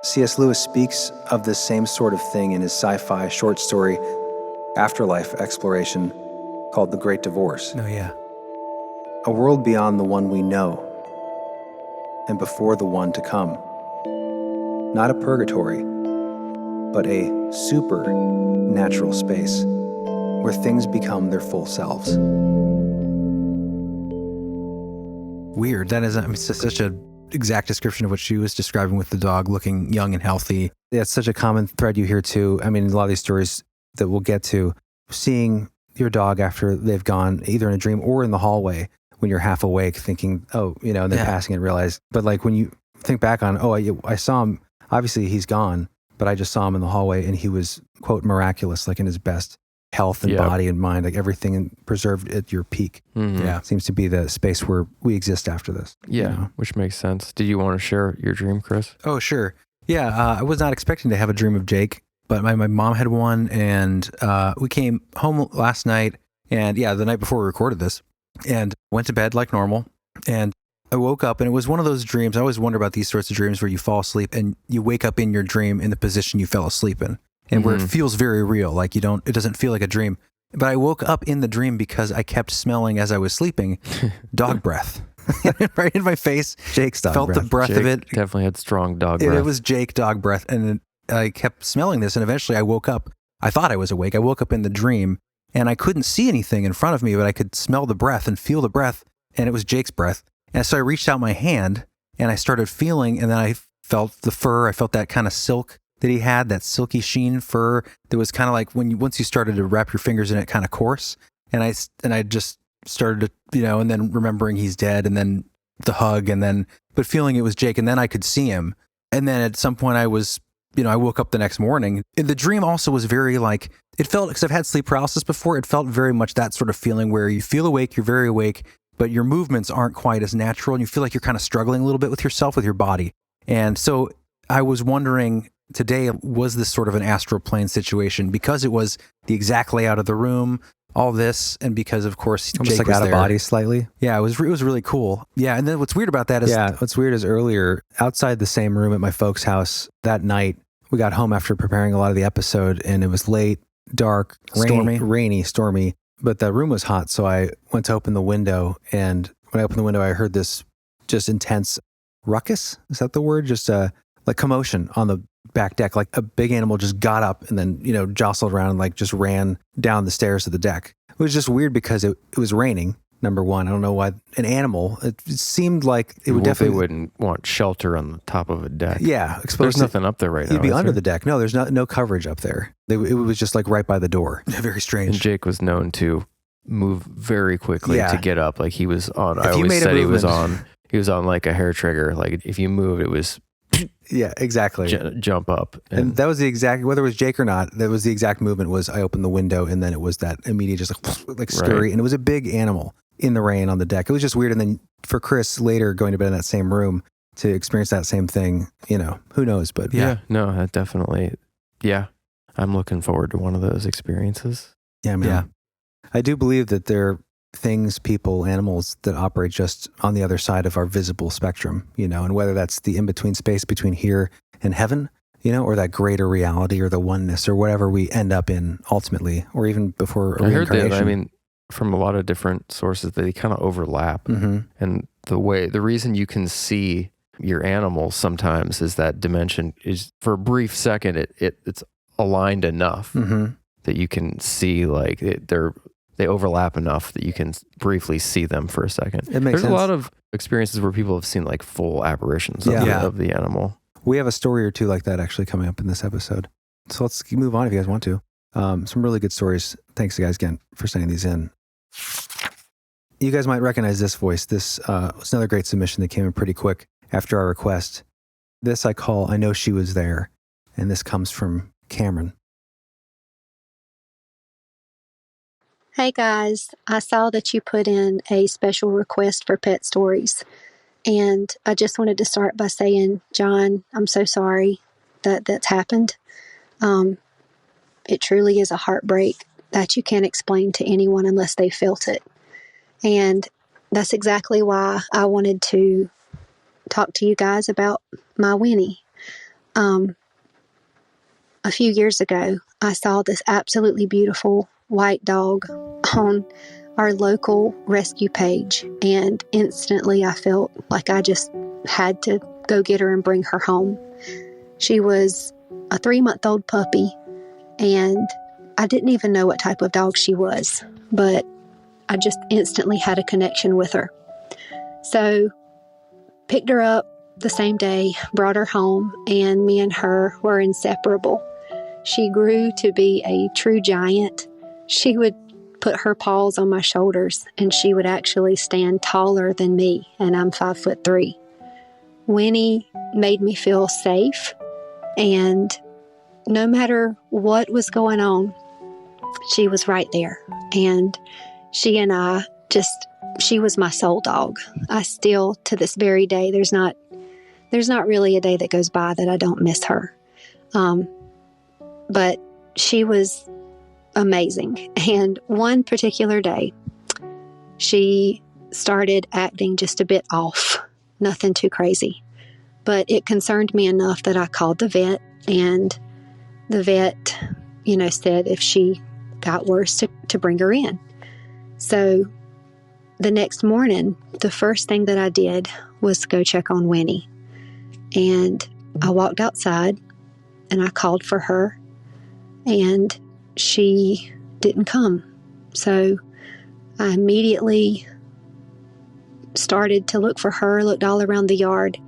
C.S. Lewis speaks of this same sort of thing in his sci-fi short story, Afterlife Exploration, called The Great Divorce. Oh, yeah. A world beyond the one we know, and before the one to come. Not a purgatory, but a supernatural space where things become their full selves. Weird. That is such an exact description of what she was describing with the dog looking young and healthy. Yeah, it's such a common thread you hear too. I mean, a lot of these stories that we'll get to, seeing your dog after they've gone either in a dream or in the hallway when you're half awake thinking, and then passing and realize. But like when you think back on, I saw him, obviously he's gone, but I just saw him in the hallway and he was, quote, miraculous, like in his best health and body and mind, like everything preserved at your peak. Yeah, seems to be the space where we exist after this. Yeah, which makes sense. Did you want to share your dream, Chris? Oh, sure. Yeah, I was not expecting to have a dream of Jake, but my mom had one, and we came home last night, and the night before we recorded this, and went to bed like normal, and I woke up, and it was one of those dreams. I always wonder about these sorts of dreams where you fall asleep and you wake up in your dream in the position you fell asleep in. And where it feels very real, like it doesn't feel like a dream. But I woke up in the dream because I kept smelling as I was sleeping dog breath. Right in my face. Jake's dog breath. Felt the breath of it. Definitely had strong dog breath. It was Jake dog breath. And I kept smelling this. And eventually I woke up. I thought I was awake. I woke up in the dream and I couldn't see anything in front of me, but I could smell the breath and feel the breath. And it was Jake's breath. And so I reached out my hand and I started feeling, and then I felt the fur. I felt that kind of silk that he had, that silky sheen fur that was kind of like once you started to wrap your fingers in it, kind of coarse. And I just started to, and then remembering he's dead, and then the hug, but feeling it was Jake, and then I could see him. And then at some point I was, I woke up the next morning. And the dream also was very like, it felt, because I've had sleep paralysis before, it felt very much that sort of feeling where you feel awake, you're very awake, but your movements aren't quite as natural, and you feel like you're kind of struggling a little bit with yourself, with your body. And so I was wondering, today, was this sort of an astral plane situation because it was the exact layout of the room, all this, and because of course almost Jake like was out there. of body slightly. Yeah, it was really cool. Yeah, and then what's weird about that is what's weird is earlier outside the same room at my folks' house that night, we got home after preparing a lot of the episode, and it was late, dark, rainy, stormy, but the room was hot, so I went to open the window, and when I opened the window, I heard this just intense ruckus. Is that the word? Just like commotion on the back deck, like a big animal just got up and then, jostled around and like just ran down the stairs to the deck. It was just weird because it was raining Number one, I don't know why an animal. It seemed like it would They definitely wouldn't want shelter on the top of a deck. Yeah, There's nothing up there right now. You'd be is under there? the deck. No, there's no coverage up there. It was just like right by the door. Very strange. And Jake was known to move very quickly Yeah. to get up. Like he was on. If I you always made a said he was movement- on. He was on like a hair trigger. Like if you moved, it was Yeah, exactly. jump up. And that was the exact, whether it was Jake or not, that was the exact movement was I opened the window and then it was that immediate just like scurry. Right. And it was a big animal in the rain on the deck. It was just weird. And then for Chris later going to bed in that same room to experience that same thing, who knows? But yeah. No, that definitely. Yeah, I'm looking forward to one of those experiences. Yeah, man. Yeah. I do believe that there are things, people, animals that operate just on the other side of our visible spectrum, and whether that's the in-between space between here and heaven, or that greater reality or the oneness or whatever we end up in ultimately, or even before I heard reincarnation. that. I mean, from a lot of different sources, they kind of overlap. Mm-hmm. And the reason you can see your animals sometimes is that dimension is for a brief second, it's aligned enough Mm-hmm. that you can see like they overlap enough that you can briefly see them for a second. It makes There's sense. a lot of experiences where people have seen like full apparitions Yeah. of the animal. We have a story or two like that actually coming up in this episode. So let's move on if you guys want to. Some really good stories. Thanks, guys, again, for sending these in. You guys might recognize this voice. This was another great submission that came in pretty quick after our request. This I call I Know She Was There. And this comes from Cameron. Hey guys, I saw that you put in a special request for pet stories. And I just wanted to start by saying, John, I'm so sorry that that's happened. It truly is a heartbreak that you can't explain to anyone unless they felt it. And that's exactly why I wanted to talk to you guys about my Winnie. A few years ago, I saw this absolutely beautiful white dog on our local rescue page, and instantly I felt like I just had to go get her and bring her home. She was a 3-month-old puppy, and I didn't even know what type of dog she was, but I just instantly had a connection with her. So picked her up the same day, brought her home, and me and her were inseparable. She grew to be a true giant. She would put her paws on my shoulders, and she would actually stand taller than me, and I'm 5'3". Winnie made me feel safe, and no matter what was going on, she was right there. And she and I she was my soul dog. I still, to this very day, there's not really a day that goes by that I don't miss her. But she was amazing. And one particular day, she started acting just a bit off. Nothing too crazy. But it concerned me enough that I called the vet, and the vet, said if she got worse to bring her in. So the next morning, the first thing that I did was go check on Winnie. And I walked outside and I called for her, and she didn't come. So I immediately started to look for her, looked all around the yard,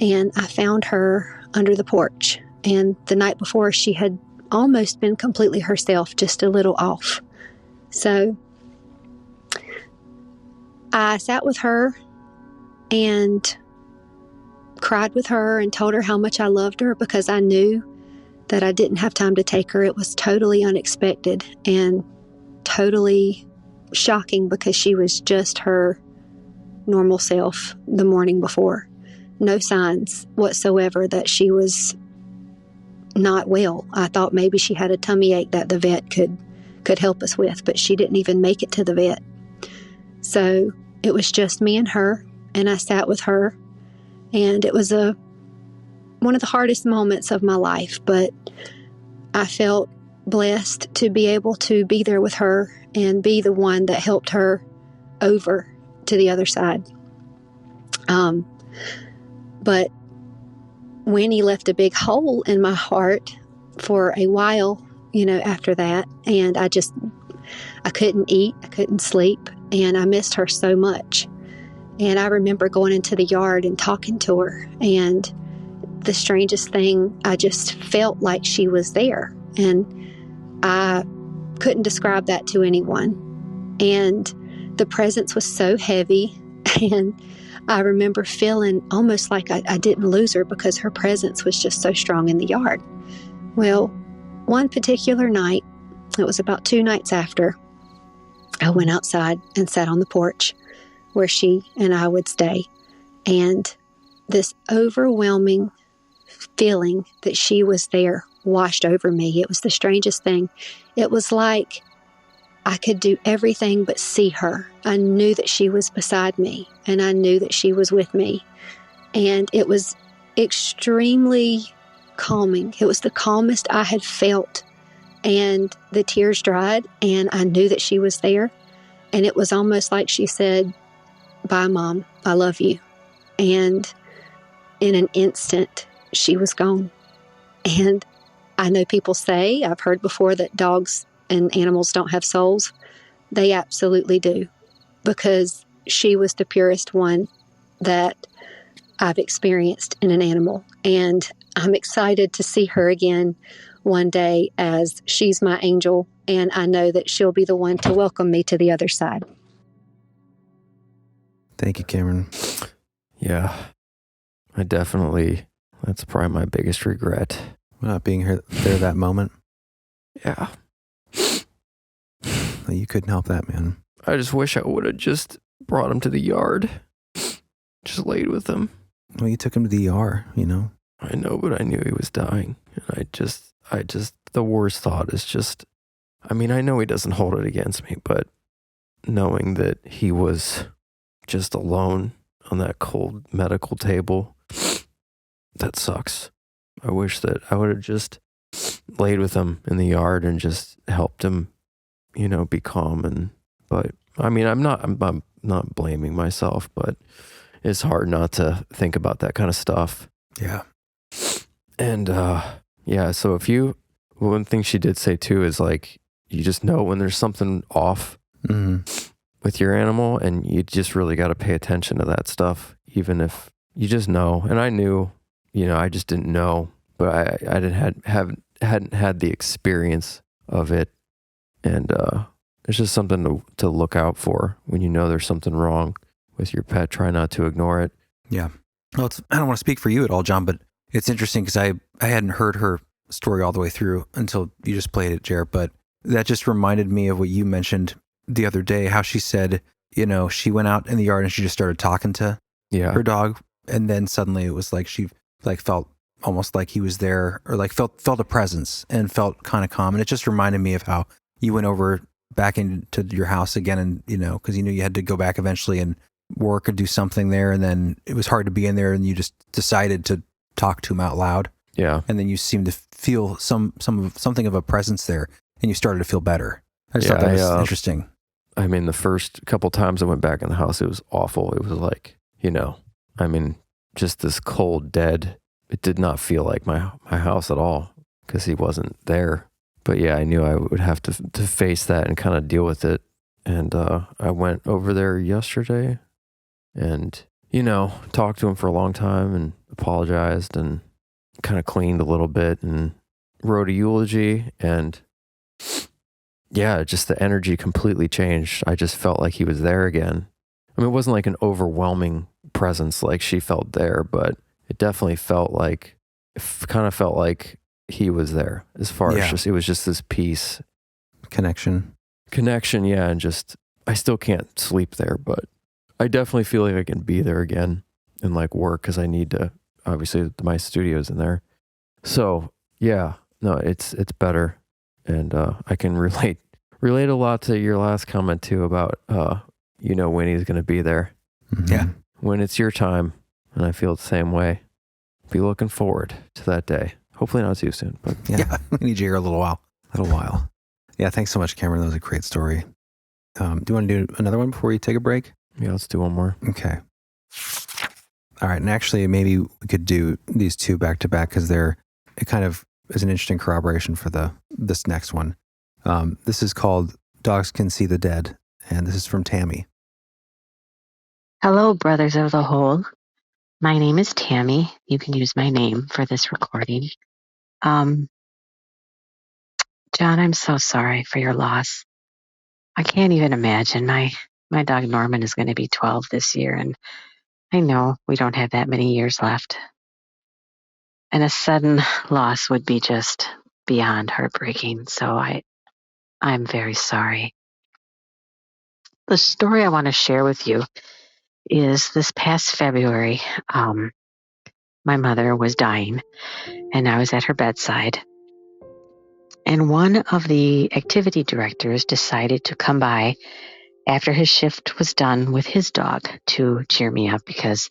and I found her under the porch. And the night before, she had almost been completely herself, just a little off. So I sat with her and cried with her and told her how much I loved her, because I knew that I didn't have time to take her. It was totally unexpected and totally shocking, because she was just her normal self the morning before. No signs whatsoever that she was not well. I thought maybe she had a tummy ache that the vet could help us with, but she didn't even make it to the vet. So it was just me and her, and I sat with her, and it was one of the hardest moments of my life, but I felt blessed to be able to be there with her and be the one that helped her over to the other side. But Winnie left a big hole in my heart for a while, after that. And I couldn't eat, I couldn't sleep. and I missed her so much. And I remember going into the yard and talking to her, and the strangest thing, I just felt like she was there, and I couldn't describe that to anyone. And the presence was so heavy, and I remember feeling almost like I didn't lose her because her presence was just so strong in the yard. Well, one particular night, it was about 2 nights after, I went outside and sat on the porch where she and I would stay. And this overwhelming feeling that she was there washed over me. It was the strangest thing. It was like I could do everything but see her. I knew that she was beside me, and I knew that she was with me. And it was extremely calming. It was the calmest I had felt. And the tears dried, and I knew that she was there. And it was almost like she said, "Bye, Mom. I love you." And in an instant, she was gone. And I know people say, I've heard before, that dogs and animals don't have souls. They absolutely do, because she was the purest one that I've experienced in an animal. And I'm excited to see her again one day, as she's my angel, and I know that she'll be the one to welcome me to the other side. Thank you, Cameron. Yeah, that's probably my biggest regret. Not being there that moment. Yeah. You couldn't help that, man. I just wish I would have just brought him to the yard. Just laid with him. Well, you took him to the ER, you know? I know, but I knew he was dying. And I just, the worst thought is just, I mean, I know he doesn't hold it against me, but knowing that he was just alone on that cold medical table, that sucks. I wish that I would have just laid with him in the yard and just helped him, be calm. But I mean, I'm not blaming myself, but it's hard not to think about that kind of stuff. Yeah. And, so one thing she did say too is like, you just know when there's something off with your animal, and you just really got to pay attention to that stuff, even if you just know. And I knew, I just didn't know, but I hadn't had the experience of it. And, it's just something to look out for when you know there's something wrong with your pet. Try not to ignore it. Yeah. Well, I don't want to speak for you at all, John, but it's interesting because I hadn't heard her story all the way through until you just played it, Jared. But that just reminded me of what you mentioned the other day, how she said, she went out in the yard and she just started talking to her dog. And then suddenly it was like she felt almost like he was there, or like felt a presence and felt kind of calm. And it just reminded me of how you went over back into your house again, and because you knew you had to go back eventually and work or do something there, and then it was hard to be in there, and you just decided to talk to him out loud. Yeah. And then you seemed to feel something of a presence there, and you started to feel better. I just thought that was interesting. I mean, the first couple times I went back in the house, it was awful. It was like, just this cold, dead. It did not feel like my house at all because he wasn't there. But yeah, I knew I would have to face that and kind of deal with it. And I went over there yesterday and, talked to him for a long time and apologized and kind of cleaned a little bit and wrote a eulogy. And yeah, just the energy completely changed. I just felt like he was there again. I mean, it wasn't like an overwhelming presence like she felt there, but it definitely felt like he was there, as far as it was just this peace. Connection, yeah. And just, I still can't sleep there, but I definitely feel like I can be there again and like work, because I need to, obviously my studio's in there. So yeah, no, it's better. And I can relate a lot to your last comment too about, when he's going to be there. Mm-hmm. Yeah. When it's your time. And I feel the same way. Be looking forward to that day. Hopefully not too soon, but yeah. We need you here a little while. Yeah. Thanks so much, Cameron. That was a great story. Do you want to do another one before we take a break? Yeah, let's do one more. Okay. All right. And actually, maybe we could do these two back to back, because it kind of is an interesting corroboration for this next one. This is called Dogs Can See the Dead. And this is from Tammy. Hello, Brothers of the Whole. My name is Tammy. You can use my name for this recording. John, I'm so sorry for your loss. I can't even imagine. My dog Norman is going to be 12 this year, and I know we don't have that many years left. And a sudden loss would be just beyond heartbreaking, so I'm very sorry. The story I want to share with you is this past February, my mother was dying, and I was at her bedside. And one of the activity directors decided to come by after his shift was done with his dog to cheer me up because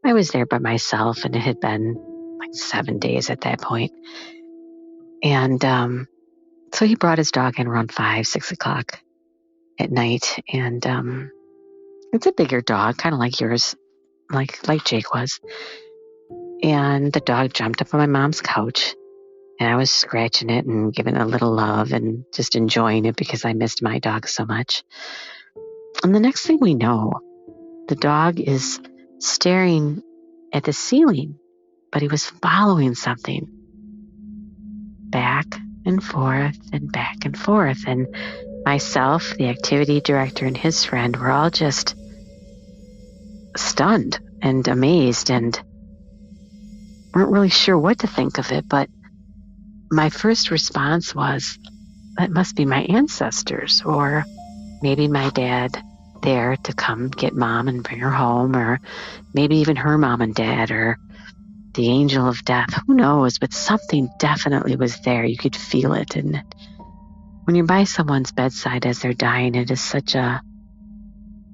I was there by myself and it had been like 7 days at that point. And so he brought his dog in around 5, 6 o'clock at night. And it's a bigger dog, kind of like yours, like Jake was. And the dog jumped up on my mom's couch. And I was scratching it and giving it a little love and just enjoying it because I missed my dog so much. And the next thing we know, the dog is staring at the ceiling, but he was following something back and forth and back and forth. And myself, the activity director, and his friend were all just stunned and amazed and weren't really sure what to think of it. But my first response was, that must be my ancestors, or maybe my dad there to come get mom and bring her home, or maybe even her mom and dad, or the angel of death. Who knows? But something definitely was there. You could feel it. And when you're by someone's bedside as they're dying, it is such a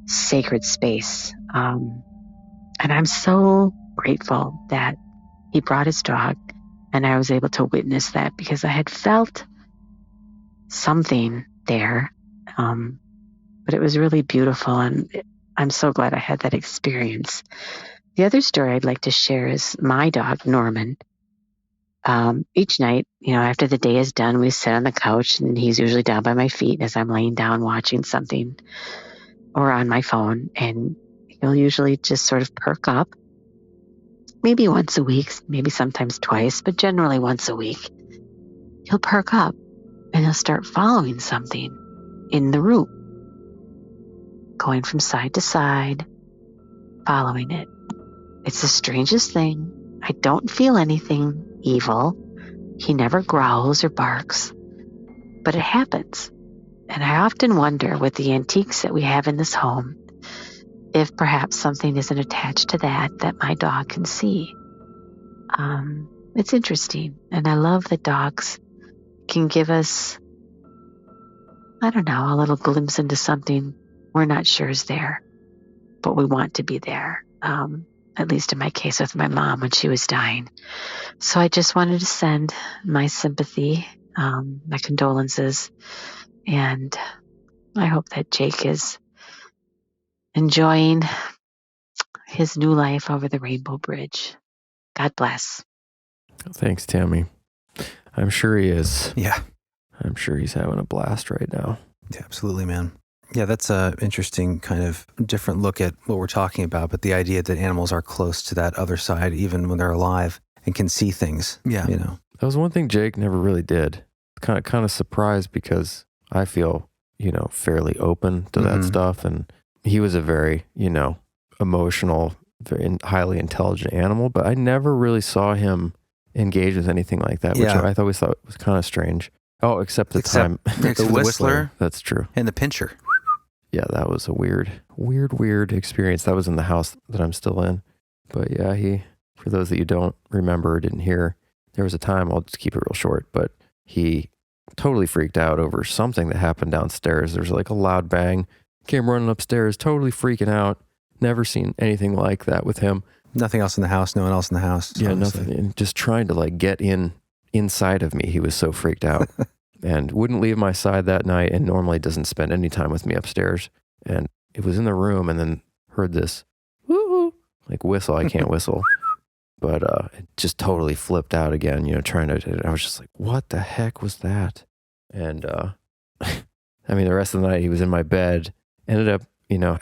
sacred space. And I'm so grateful that he brought his dog and I was able to witness that because I had felt something there. But it was really beautiful, and I'm so glad I had that experience. The other story I'd like to share is my dog, Norman. Each night, after the day is done, we sit on the couch, and he's usually down by my feet as I'm laying down watching something or on my phone, and he'll usually just sort of perk up, maybe once a week, maybe sometimes twice, but generally once a week. He'll perk up, and he'll start following something in the room, going from side to side, following it. It's the strangest thing. I don't feel anything evil. He never growls or barks, but it happens. And I often wonder, with the antiques that we have in this home, if perhaps something isn't attached to that my dog can see. It's interesting. And I love that dogs can give us, a little glimpse into something we're not sure is there, but we want to be there. At least in my case with my mom when she was dying. So I just wanted to send my sympathy, my condolences, and I hope that Jake is enjoying his new life over the Rainbow Bridge. God bless. Thanks, Tammy. I'm sure he is. Yeah. I'm sure he's having a blast right now. Yeah, absolutely, man. Yeah, that's an interesting kind of different look at what we're talking about, but the idea that animals are close to that other side even when they're alive and can see things. Yeah. That was one thing Jake never really did. Kind of surprised because I feel, fairly open to that stuff. And he was a very, emotional, very highly intelligent animal, but I never really saw him engage with anything like that, which I always thought was kind of strange. Oh, except the Whistler. That's true. And the pincher. Yeah, that was a weird experience. That was in the house that I'm still in. But yeah, for those that you don't remember or didn't hear, there was a time, I'll just keep it real short, but he totally freaked out over something that happened downstairs. There was like a loud bang, came running upstairs, totally freaking out. Never seen anything like that with him. Nothing else in the house, no one else in the house. Yeah, honestly. nothing. And just trying to get inside of me. He was so freaked out. And wouldn't leave my side that night, and normally doesn't spend any time with me upstairs. And it was in the room, and then heard this woo whistle. I can't whistle, but it just totally flipped out again. Trying to. I was just like, "What the heck was that?" And the rest of the night he was in my bed, ended up,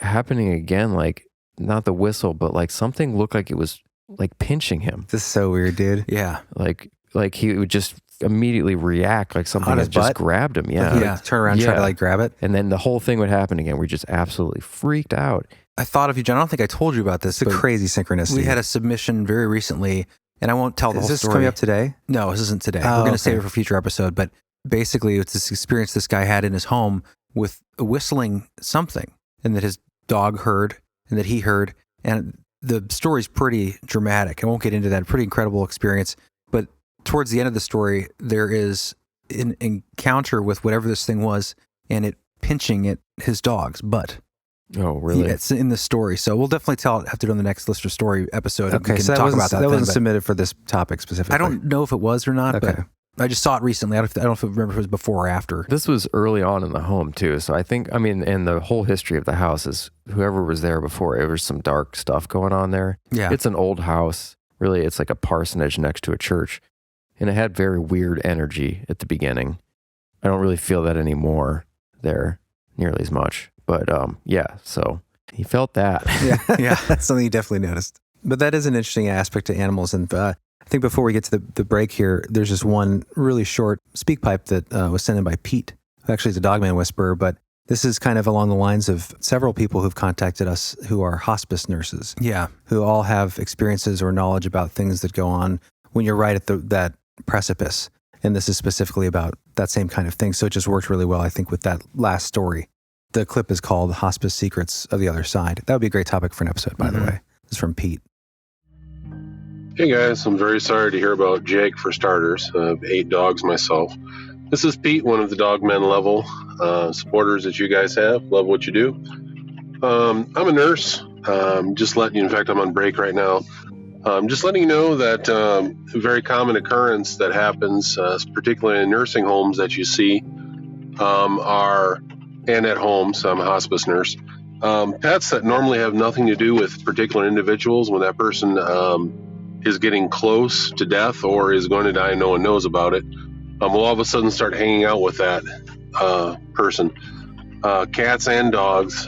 happening again, like not the whistle, but like something looked like it was like pinching him. This is so weird, dude. Yeah. Like he would just immediately react like something had just grabbed him. Yeah. Like, yeah. Turn around and try to like grab it. And then the whole thing would happen again. We just absolutely freaked out. I thought of you, John. I don't think I told you about this. It's a crazy synchronicity. We had a submission very recently, and I won't tell the whole story. Is this coming up today? No, this isn't today. We're going to save it for a future episode. But basically, it's this experience this guy had in his home with whistling something, and that his dog heard, and that he heard. And the story's pretty dramatic. I won't get into that. Pretty incredible experience. But towards the end of the story, there is an encounter with whatever this thing was, and it pinching at his dog's butt. Oh, really? Yeah, it's in the story. So we'll definitely have to do on the next listener story episode. Okay, we can so talk about that. That wasn't submitted for this topic specifically. I don't know if it was or not, but I just saw it recently. I don't know if it was before or after. This was early on in the home too. So I think, and the whole history of the house is whoever was there before, it was some dark stuff going on there. Yeah. It's an old house. Really, it's like a parsonage next to a church. And it had very weird energy at the beginning. I don't really feel that anymore there nearly as much. But so he felt that. Yeah, that's something you definitely noticed. But that is an interesting aspect to animals. And I think before we get to the break here, there's just one really short speak pipe that was sent in by Pete, who actually is a Dogman Whisperer. But this is kind of along the lines of several people who've contacted us who are hospice nurses. Yeah. Who all have experiences or knowledge about things that go on when you're right at that precipice. And this is specifically about that same kind of thing. So it just worked really well, I think, with that last story. The clip is called Hospice Secrets of the Other Side. That would be a great topic for an episode, by the way. This is from Pete. Hey guys, I'm very sorry to hear about Jake for starters. I have 8 dogs myself. This is Pete, one of the Dogmen level supporters that you guys have. Love what you do. I'm a nurse. Just letting you, in fact, I'm on break right now. Just letting you know that a very common occurrence that happens, particularly in nursing homes that you see, and at home, so I'm a hospice nurse. Pets that normally have nothing to do with particular individuals, when that person is getting close to death or is going to die and no one knows about it, will all of a sudden start hanging out with that person. Cats and dogs,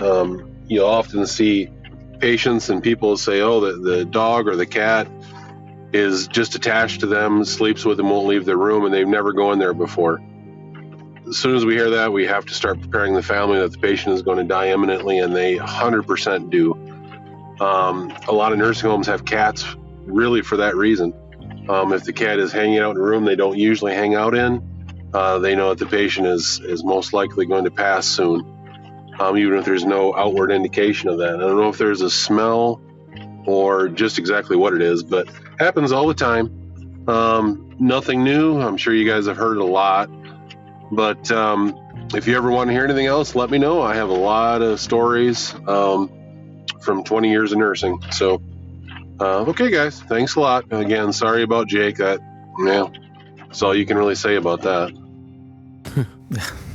you'll often see patients and people say, oh, the dog or the cat is just attached to them, sleeps with them, won't leave their room, and they've never gone there before. As soon as we hear that, we have to start preparing the family that the patient is going to die imminently, and they 100% do. A lot of nursing homes have cats really for that reason. If the cat is hanging out in a room they don't usually hang out in, they know that the patient is most likely going to pass soon, even if there's no outward indication of that. I don't know if there's a smell or just exactly what it is, but it happens all the time. Nothing new. I'm sure you guys have heard it a lot. But if you ever want to hear anything else, let me know. I have a lot of stories from 20 years of nursing. So, okay, guys, thanks a lot. Again, sorry about Jake. That's all you can really say about that.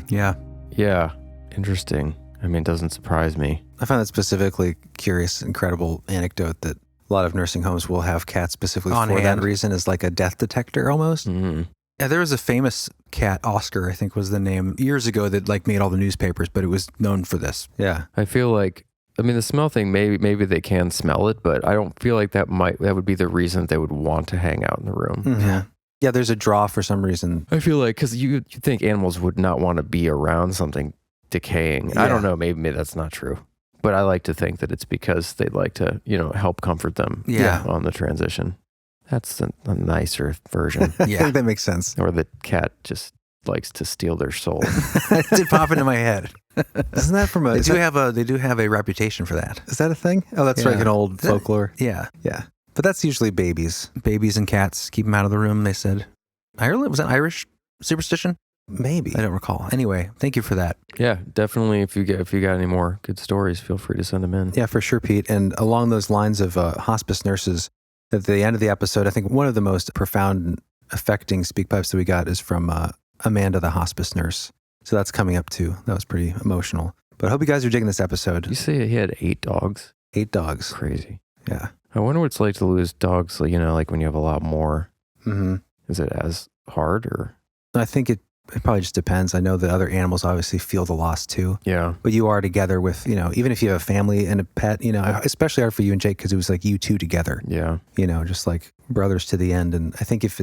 Yeah. Interesting. I mean, it doesn't surprise me. I find that specifically curious, incredible anecdote that a lot of nursing homes will have cats specifically for that reason, as like a death detector almost. Mm-hmm. Yeah, there was a famous cat, Oscar, I think was the name, years ago that like made all the newspapers, but it was known for this. Yeah. I feel like, the smell thing, maybe they can smell it, but I don't feel like that would be the reason they would want to hang out in the room. Mm-hmm. Yeah, there's a draw for some reason. I feel like, because you think animals would not want to be around something decaying. Yeah. I don't know, maybe that's not true. But I like to think that it's because they'd like to, help comfort them on the transition. That's a nicer version. Yeah, I think that makes sense. Or the cat just likes to steal their soul. It did pop into my head. Isn't that from They do have a reputation for that. Is that a thing? Oh, that's like an old folklore. Yeah. But that's usually babies. Babies and cats, keep them out of the room, they said. Ireland? Was that Irish superstition? Maybe. I don't recall. Anyway, thank you for that. Yeah, definitely. If you got any more good stories, feel free to send them in. Yeah, for sure, Pete. And along those lines of hospice nurses, at the end of the episode, I think one of the most profound and affecting speak pipes that we got is from Amanda, the hospice nurse. So that's coming up too. That was pretty emotional. But I hope you guys are digging this episode. You say he had 8 dogs? 8 dogs. Crazy. Yeah. I wonder what it's like to lose dogs, like when you have a lot more. Mm-hmm. Is it as hard or? I think it probably just depends. I know that other animals obviously feel the loss too. Yeah. But you are together with, even if you have a family and a pet, especially hard for you and Jake because it was like you two together. Yeah. Just like brothers to the end. And I think if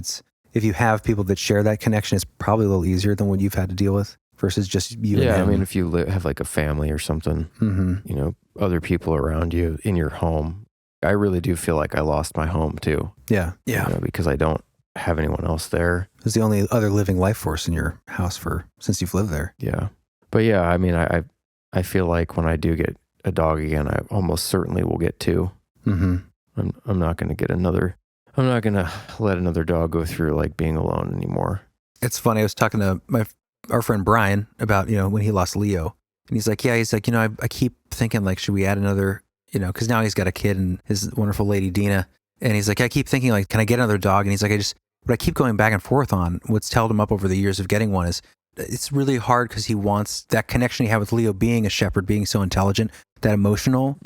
you have people that share that connection, it's probably a little easier than what you've had to deal with versus just you and him. Yeah, I mean, if you have like a family or something, other people around you in your home, I really do feel like I lost my home too. Yeah. Yeah. Because I don't have anyone else there. It's the only other living life force in your house since you've lived there. Yeah. But yeah, I mean, I feel like when I do get a dog again, I almost certainly will get two. Mm-hmm. I'm not going to get another. I'm not going to let another dog go through like being alone anymore. It's funny. I was talking to our friend Brian about, when he lost Leo, and he's like, I keep thinking like, should we add another, cause now he's got a kid and his wonderful lady, Dina. And he's like, I keep thinking like, can I get another dog? And he's like, what I keep going back and forth on, what's held him up over the years of getting one is it's really hard because he wants that connection he had with Leo being a shepherd, being so intelligent, that emotional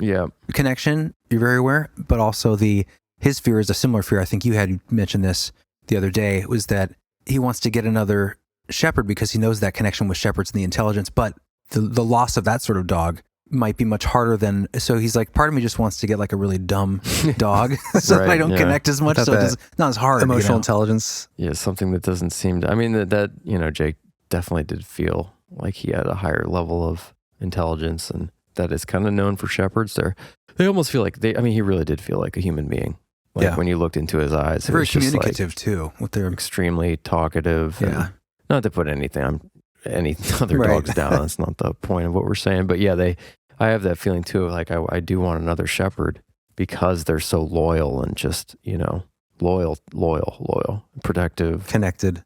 connection, you're very aware, but also his fear is a similar fear. I think you had mentioned this the other day, was that he wants to get another shepherd because he knows that connection with shepherds and the intelligence, but the loss of that sort of dog might be much harder than, so he's like, part of me just wants to get like a really dumb dog so that I don't connect as much, so it's not as hard. Emotional intelligence. Yeah, something that doesn't seem to, I mean, that Jake definitely did feel like he had a higher level of intelligence, and that is kind of known for shepherds. They almost feel like he really did feel like a human being. Like when you looked into his eyes. They're very communicative too. With their extremely talkative. Yeah. Not to put any other dogs down. That's not the point of what we're saying. But yeah, I have that feeling too. Like I do want another shepherd because they're so loyal and just, loyal, protective. Connected.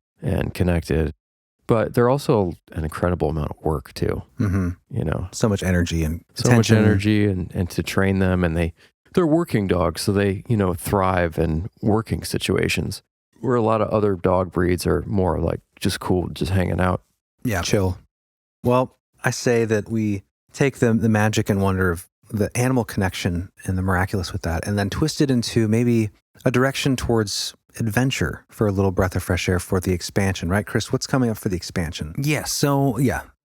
But they're also an incredible amount of work too. Mm-hmm. So much energy and and to train them, and they're working dogs, so they, thrive in working situations. Where a lot of other dog breeds are more like just cool, just hanging out. Yeah. Chill. Well, I say that we take the magic and wonder of the animal connection and the miraculous with that, and then twist it into maybe a direction towards adventure for a little breath of fresh air for the expansion, right, Chris? What's coming up for the expansion? Yes. So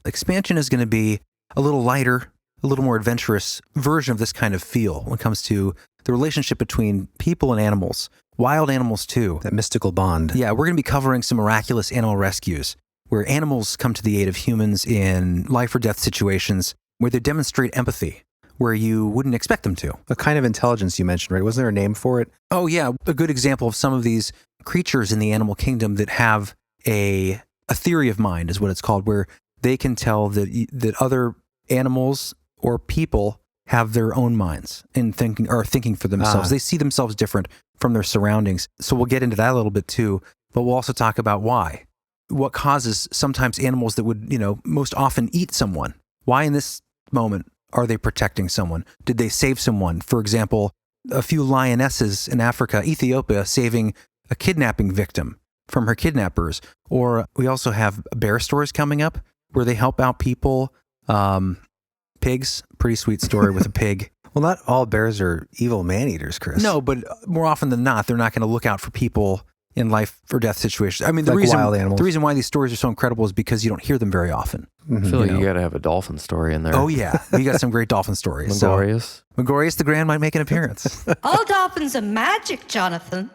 expansion is going to be a little lighter, a little more adventurous version of this kind of feel when it comes to the relationship between people and animals, wild animals too, that mystical bond. Yeah, we're going to be covering some miraculous animal rescues where animals come to the aid of humans in life or death situations where they demonstrate empathy where you wouldn't expect them to. A kind of intelligence you mentioned, right? Wasn't there a name for it? Oh yeah, a good example of some of these creatures in the animal kingdom that have a theory of mind is what it's called, where they can tell that other animals or people have their own minds and thinking for themselves. They see themselves different from their surroundings. So we'll get into that a little bit too, but we'll also talk about why. What causes sometimes animals that would, most often eat someone? Why in this moment are they protecting someone? Did they save someone? For example, a few lionesses in Africa, Ethiopia, saving a kidnapping victim from her kidnappers. Or we also have bear stories coming up where they help out people. Pigs, pretty sweet story with a pig. Well, not all bears are evil man-eaters, Chris. No, but more often than not, they're not going to look out for people in life or death situations. I mean, the reason why these stories are so incredible is because you don't hear them very often. Mm-hmm. I feel like you got to have a dolphin story in there. Oh yeah, you got some great dolphin stories. Megorius the Grand might make an appearance. All dolphins are magic, Jonathan.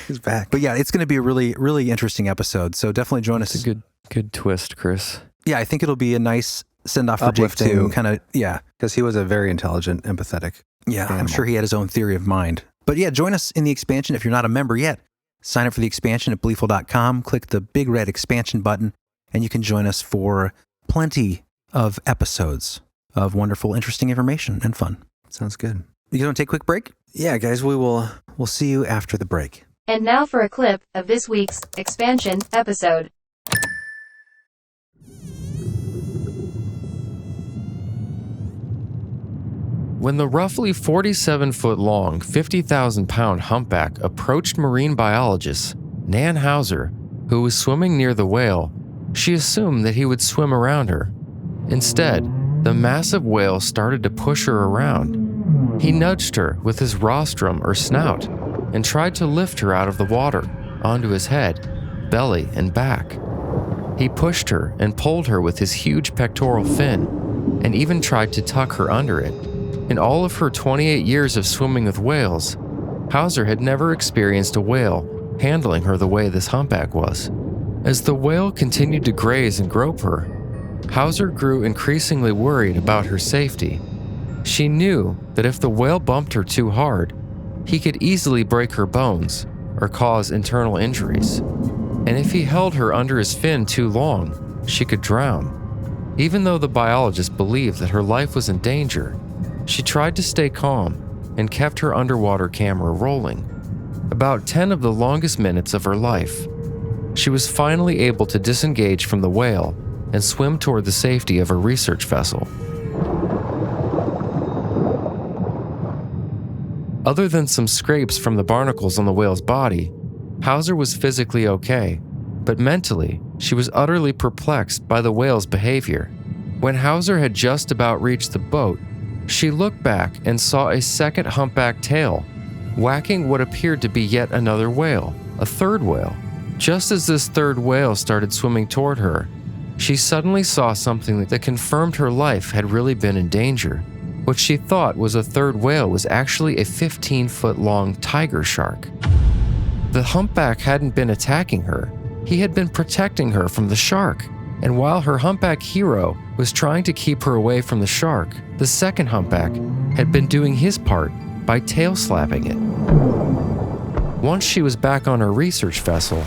He's back. But yeah, it's going to be a really, really interesting episode. So definitely join us. It's a good twist, Chris. Yeah, I think it'll be a nice send off for Jake too. Kind of, yeah, because he was a very intelligent, empathetic. Yeah, animal. I'm sure he had his own theory of mind. But yeah, join us in the expansion if you're not a member yet. Sign up for the expansion at Bleeful.com. Click the big red expansion button, and you can join us for plenty of episodes of wonderful, interesting information and fun. Sounds good. You guys want to take a quick break? Yeah, guys, we'll see you after the break. And now for a clip of this week's expansion episode. When the roughly 47-foot-long, 50,000-pound humpback approached marine biologist Nan Hauser, who was swimming near the whale, she assumed that he would swim around her. Instead, the massive whale started to push her around. He nudged her with his rostrum or snout and tried to lift her out of the water onto his head, belly, and back. He pushed her and pulled her with his huge pectoral fin, and even tried to tuck her under it. In all of her 28 years of swimming with whales, Hauser had never experienced a whale handling her the way this humpback was. As the whale continued to graze and grope her, Hauser grew increasingly worried about her safety. She knew that if the whale bumped her too hard, he could easily break her bones or cause internal injuries. And if he held her under his fin too long, she could drown. Even though the biologist believed that her life was in danger, she tried to stay calm and kept her underwater camera rolling. About 10 of the longest minutes of her life, she was finally able to disengage from the whale and swim toward the safety of her research vessel. Other than some scrapes from the barnacles on the whale's body, Hauser was physically okay, but mentally, she was utterly perplexed by the whale's behavior. When Hauser had just about reached the boat, she looked back and saw a second humpback tail, whacking what appeared to be yet another whale, a third whale. Just as this third whale started swimming toward her, she suddenly saw something that confirmed her life had really been in danger. What she thought was a third whale was actually a 15-foot-long tiger shark. The humpback hadn't been attacking her. He had been protecting her from the shark. And while her humpback hero was trying to keep her away from the shark, the second humpback had been doing his part by tail slapping it. Once she was back on her research vessel,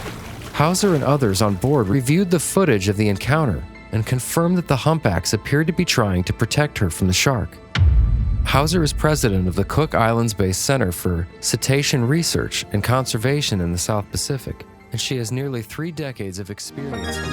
Hauser and others on board reviewed the footage of the encounter and confirmed that the humpbacks appeared to be trying to protect her from the shark. Hauser is president of the Cook Islands-based Center for Cetacean Research and Conservation in the South Pacific, and she has nearly 3 decades of experience researching.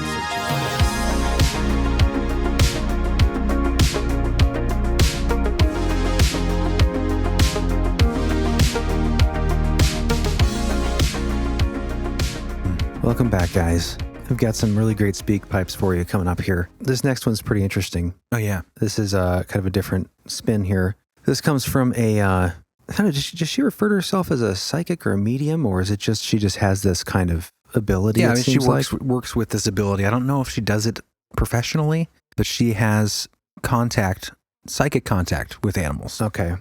Welcome back, guys. We've got some really great speak pipes for you coming up here. This next one's pretty interesting. Oh yeah, this is kind of a different spin here. This comes from a does she refer to herself as a psychic or a medium, or is it just she just has this kind of ability? Yeah, I mean, she works with this ability. I don't know if she does it professionally, but she has psychic contact with animals. Okay.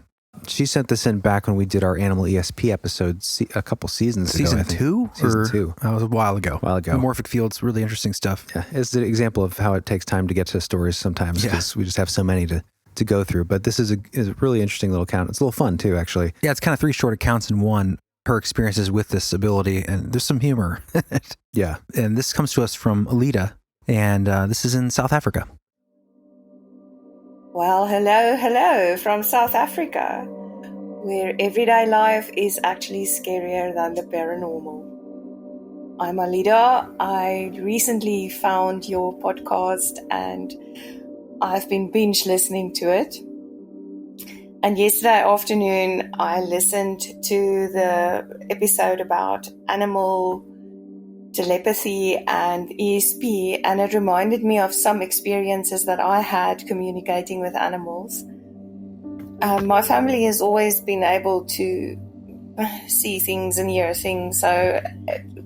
She sent this in back when we did our Animal ESP episode a couple seasons ago. Season 2? Season 2. That was a while ago. The Morphic Field's really interesting stuff. Yeah, it's an example of how it takes time to get to stories sometimes because we just have so many to go through. But this is a really interesting little account. It's a little fun too, actually. Yeah, it's kind of 3 short accounts in one. Her experiences with this ability, and there's some humor. Yeah. And this comes to us from Alida, and this is in South Africa. Well, hello from South Africa, where everyday life is actually scarier than the paranormal. I'm Alida. I recently found your podcast and I've been binge listening to it. And yesterday afternoon, I listened to the episode about animal telepathy and ESP, and it reminded me of some experiences that I had communicating with animals. My family has always been able to see things and hear things, so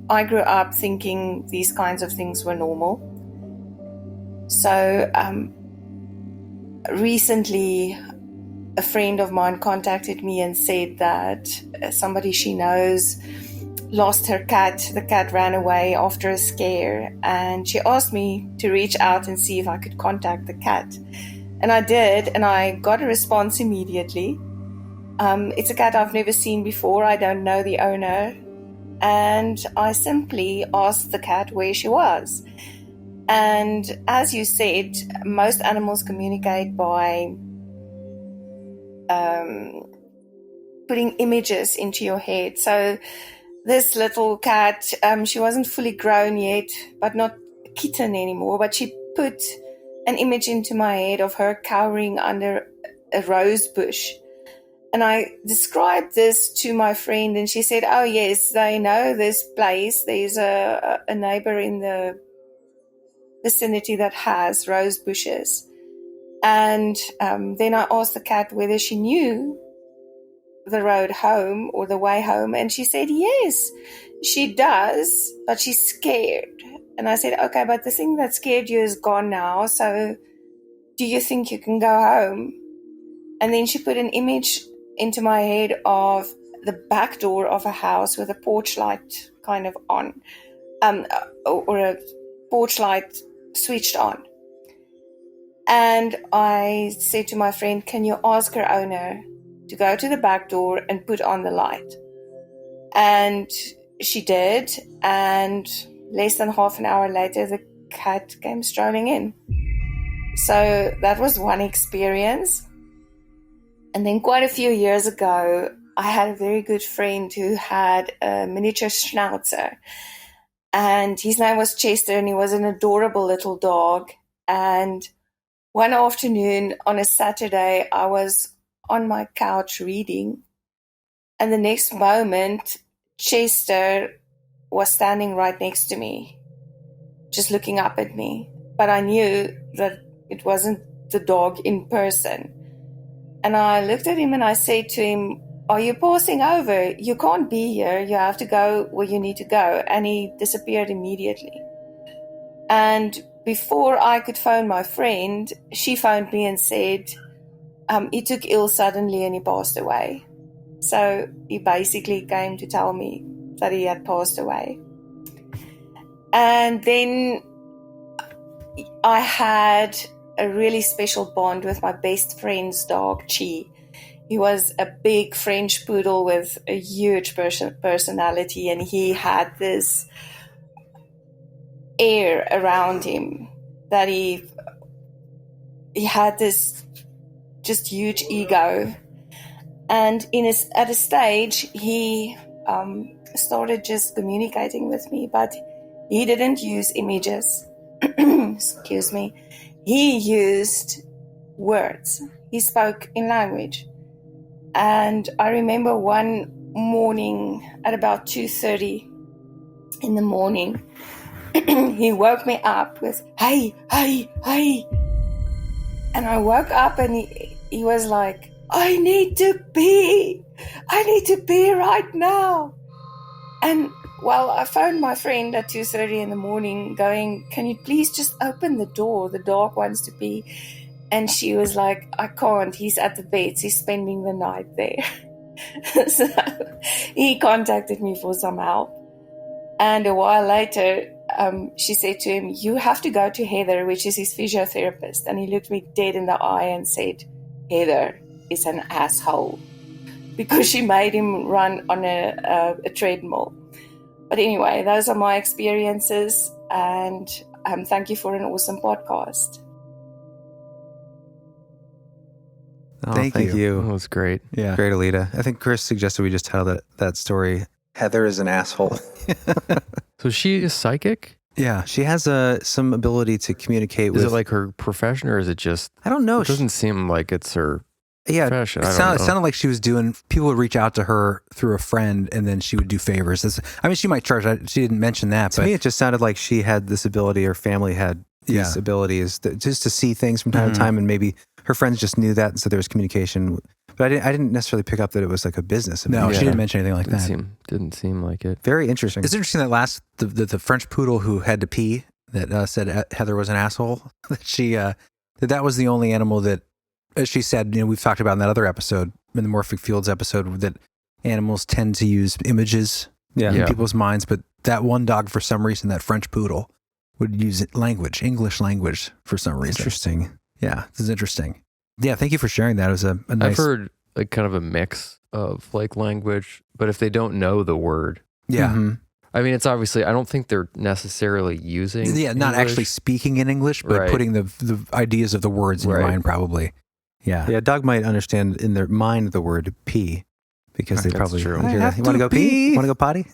I grew up thinking these kinds of things were normal. So recently, a friend of mine contacted me and said that somebody she knows lost her cat. The cat ran away after a scare, and she asked me to reach out and see if I could contact the cat. And I did, and I got a response immediately. It's a cat I've never seen before. I don't know the owner. And I simply asked the cat where she was. And as you said, most animals communicate by putting images into your head. So this little cat, she wasn't fully grown yet, but not a kitten anymore, but she put an image into my head of her cowering under a rose bush. And I described this to my friend, and she said, oh yes, they know this place. There's a neighbor in the vicinity that has rose bushes. And then I asked the cat whether she knew the road home or the way home, and she said yes, she does, but she's scared. And I said, okay, but the thing that scared you is gone now. So do you think you can go home? And then she put an image into my head of the back door of a house with a porch light kind of on, or a porch light switched on. And I said to my friend, can you ask her owner to go to the back door and put on the light? And she did, and less than half an hour later, the cat came strolling in. So that was one experience. And then quite a few years ago, I had a very good friend who had a miniature schnauzer. And his name was Chester, and he was an adorable little dog. And one afternoon on a Saturday, I was on my couch reading. And the next moment, Chester was standing right next to me, just looking up at me. But I knew that it wasn't the dog in person. And I looked at him and I said to him, are you passing over? You can't be here. You have to go where you need to go. And he disappeared immediately. And before I could phone my friend, she phoned me and said, he took ill suddenly and he passed away. So he basically came to tell me that he had passed away. And then I had a really special bond with my best friend's dog, Chi. He was a big French poodle with a huge personality, and he had this air around him that he had this just huge ego. And at a stage, he started just communicating with me, but he didn't use images. Excuse me. He used words. He spoke in language. And I remember one morning at about 2:30 in the morning, he woke me up with, hey, hey, hey. And I woke up and he was like, I need to pee right now. And well, I phoned my friend at 2:30 in the morning going, can you please just open the door? The dog wants to pee. And she was like, I can't. He's at the vets. He's spending the night there. So he contacted me for some help. And a while later, she said to him, you have to go to Heather, which is his physiotherapist. And he looked me dead in the eye and said, Heather is an asshole, because she made him run on a treadmill. But anyway, those are my experiences. And thank you for an awesome podcast. Oh, thank you. That was great. Yeah. Great, Alida. I think Chris suggested we just tell that story. Heather is an asshole. So she is psychic? Yeah. She has some ability to communicate with... Is it like her profession, or is it just... I don't know. It doesn't seem like it's her profession. It sounded like she was doing... People would reach out to her through a friend, and then she would do favors. She might charge. She didn't mention that. To me, it just sounded like she had this ability, her family had these abilities, just to see things from time to time, and maybe... Her friends just knew that, so there was communication. But I didn't necessarily pick up that it was like a business. No, she didn't mention anything like that. Didn't seem like it. Very interesting. It's interesting that the French poodle who had to pee, that said Heather was an asshole, that was the only animal that, as she said, we've talked about in that other episode, in the Morphic Fields episode, that animals tend to use images in people's minds. But that one dog, for some reason, that French poodle, would use English language for some reason. Interesting. Yeah, this is interesting. Yeah, thank you for sharing that. It was a nice... I've heard like kind of a mix of like language, but if they don't know the word. Yeah. Mm-hmm. I mean, it's obviously, I don't think they're necessarily using not actually speaking in English, but putting the ideas of the words in your mind probably. Yeah. Yeah, a dog might understand in their mind the word pee, because they probably hear that. You want to go pee? You want to go potty?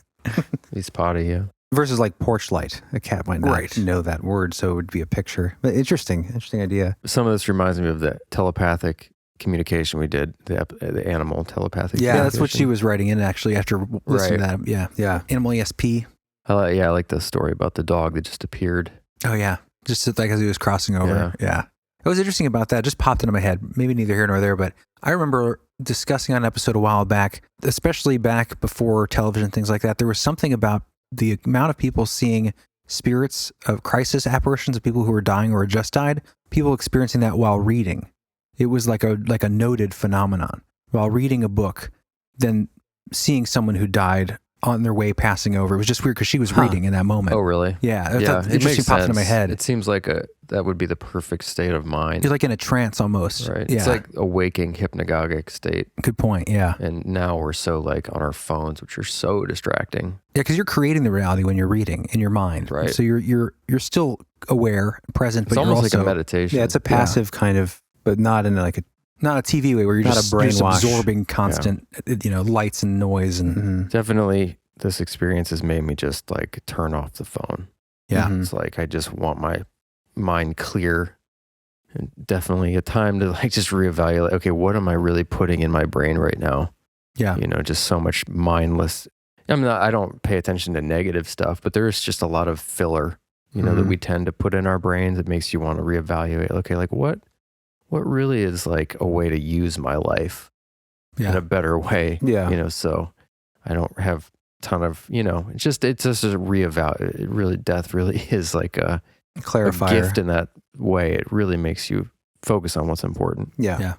He's potty, yeah. Versus like porch light. A cat might not know that word, so it would be a picture. But interesting idea. Some of this reminds me of the telepathic communication we did, the animal telepathic. Yeah, that's what she was writing in actually after listening to that. Yeah. Animal ESP. I like the story about the dog that just appeared. Oh yeah, just like as he was crossing over. Yeah. What was interesting about that, just popped into my head, maybe neither here nor there, but I remember discussing on an episode a while back, especially back before television, things like that, there was something about the amount of people seeing spirits of crisis apparitions of people who are dying or just died, people experiencing that while reading. It was like a noted phenomenon. While reading a book, then seeing someone who died on their way passing over. It was just weird because she was reading in that moment. Oh, really? Yeah. It Interesting popped into my head. It seems like that would be the perfect state of mind. You're like in a trance almost. Right. Yeah. It's like a waking hypnagogic state. Good point. Yeah. And now we're so like on our phones, which are so distracting. Yeah, because you're creating the reality when you're reading in your mind. Right. So you're still aware, present, It's but you're almost also like a meditation. Yeah, it's a passive kind of, but not in not a TV way where you're Not just, a brainwash. absorbing constant, lights and noise and Definitely, this experience has made me just like turn off the phone. Yeah. It's like I just want my mind clear, and definitely a time to like just reevaluate. Okay, what am I really putting in my brain right now? Yeah. Just so much mindless. I don't pay attention to negative stuff, but there's just a lot of filler, that we tend to put in our brains. It makes you want to reevaluate. Okay, like what really is like a way to use my life in a better way? Yeah. So I don't have a ton of, it's just a reevaluate. Really, death really is like a clarifier. A gift in that way. It really makes you focus on what's important. Yeah.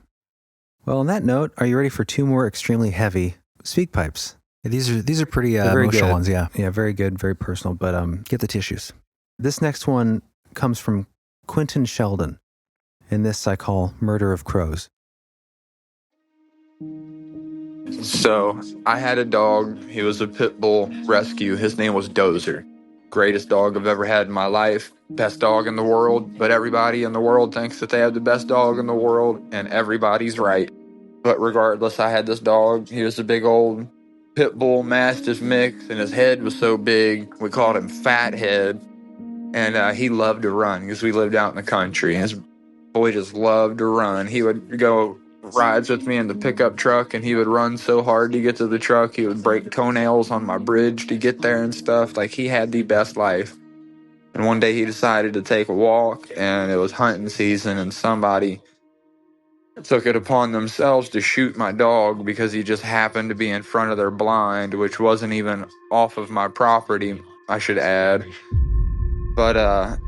Well, on that note, are you ready for 2 more extremely heavy speak pipes? Yeah, these are pretty very emotional good. ones. Yeah, very good, very personal. But get the tissues. This next one comes from Quintin Sheldon, and this I call Murder of Crows. So I had a dog. He was a pit bull rescue. His name was Dozer. Greatest dog I've ever had in my life. Best dog in the world. But everybody in the world thinks that they have the best dog in the world, and everybody's right. But regardless, I had this dog. He was a big old pit bull mastiff mix, and his head was so big, we called him Fathead. And he loved to run because we lived out in the country. His boy just loved to run. He would go rides with me in the pickup truck, and he would run so hard to get to the truck. He would break toenails on my bridge to get there and stuff. Like, he had the best life. And one day he decided to take a walk, and it was hunting season, and somebody took it upon themselves to shoot my dog because he just happened to be in front of their blind, which wasn't even off of my property, I should add. But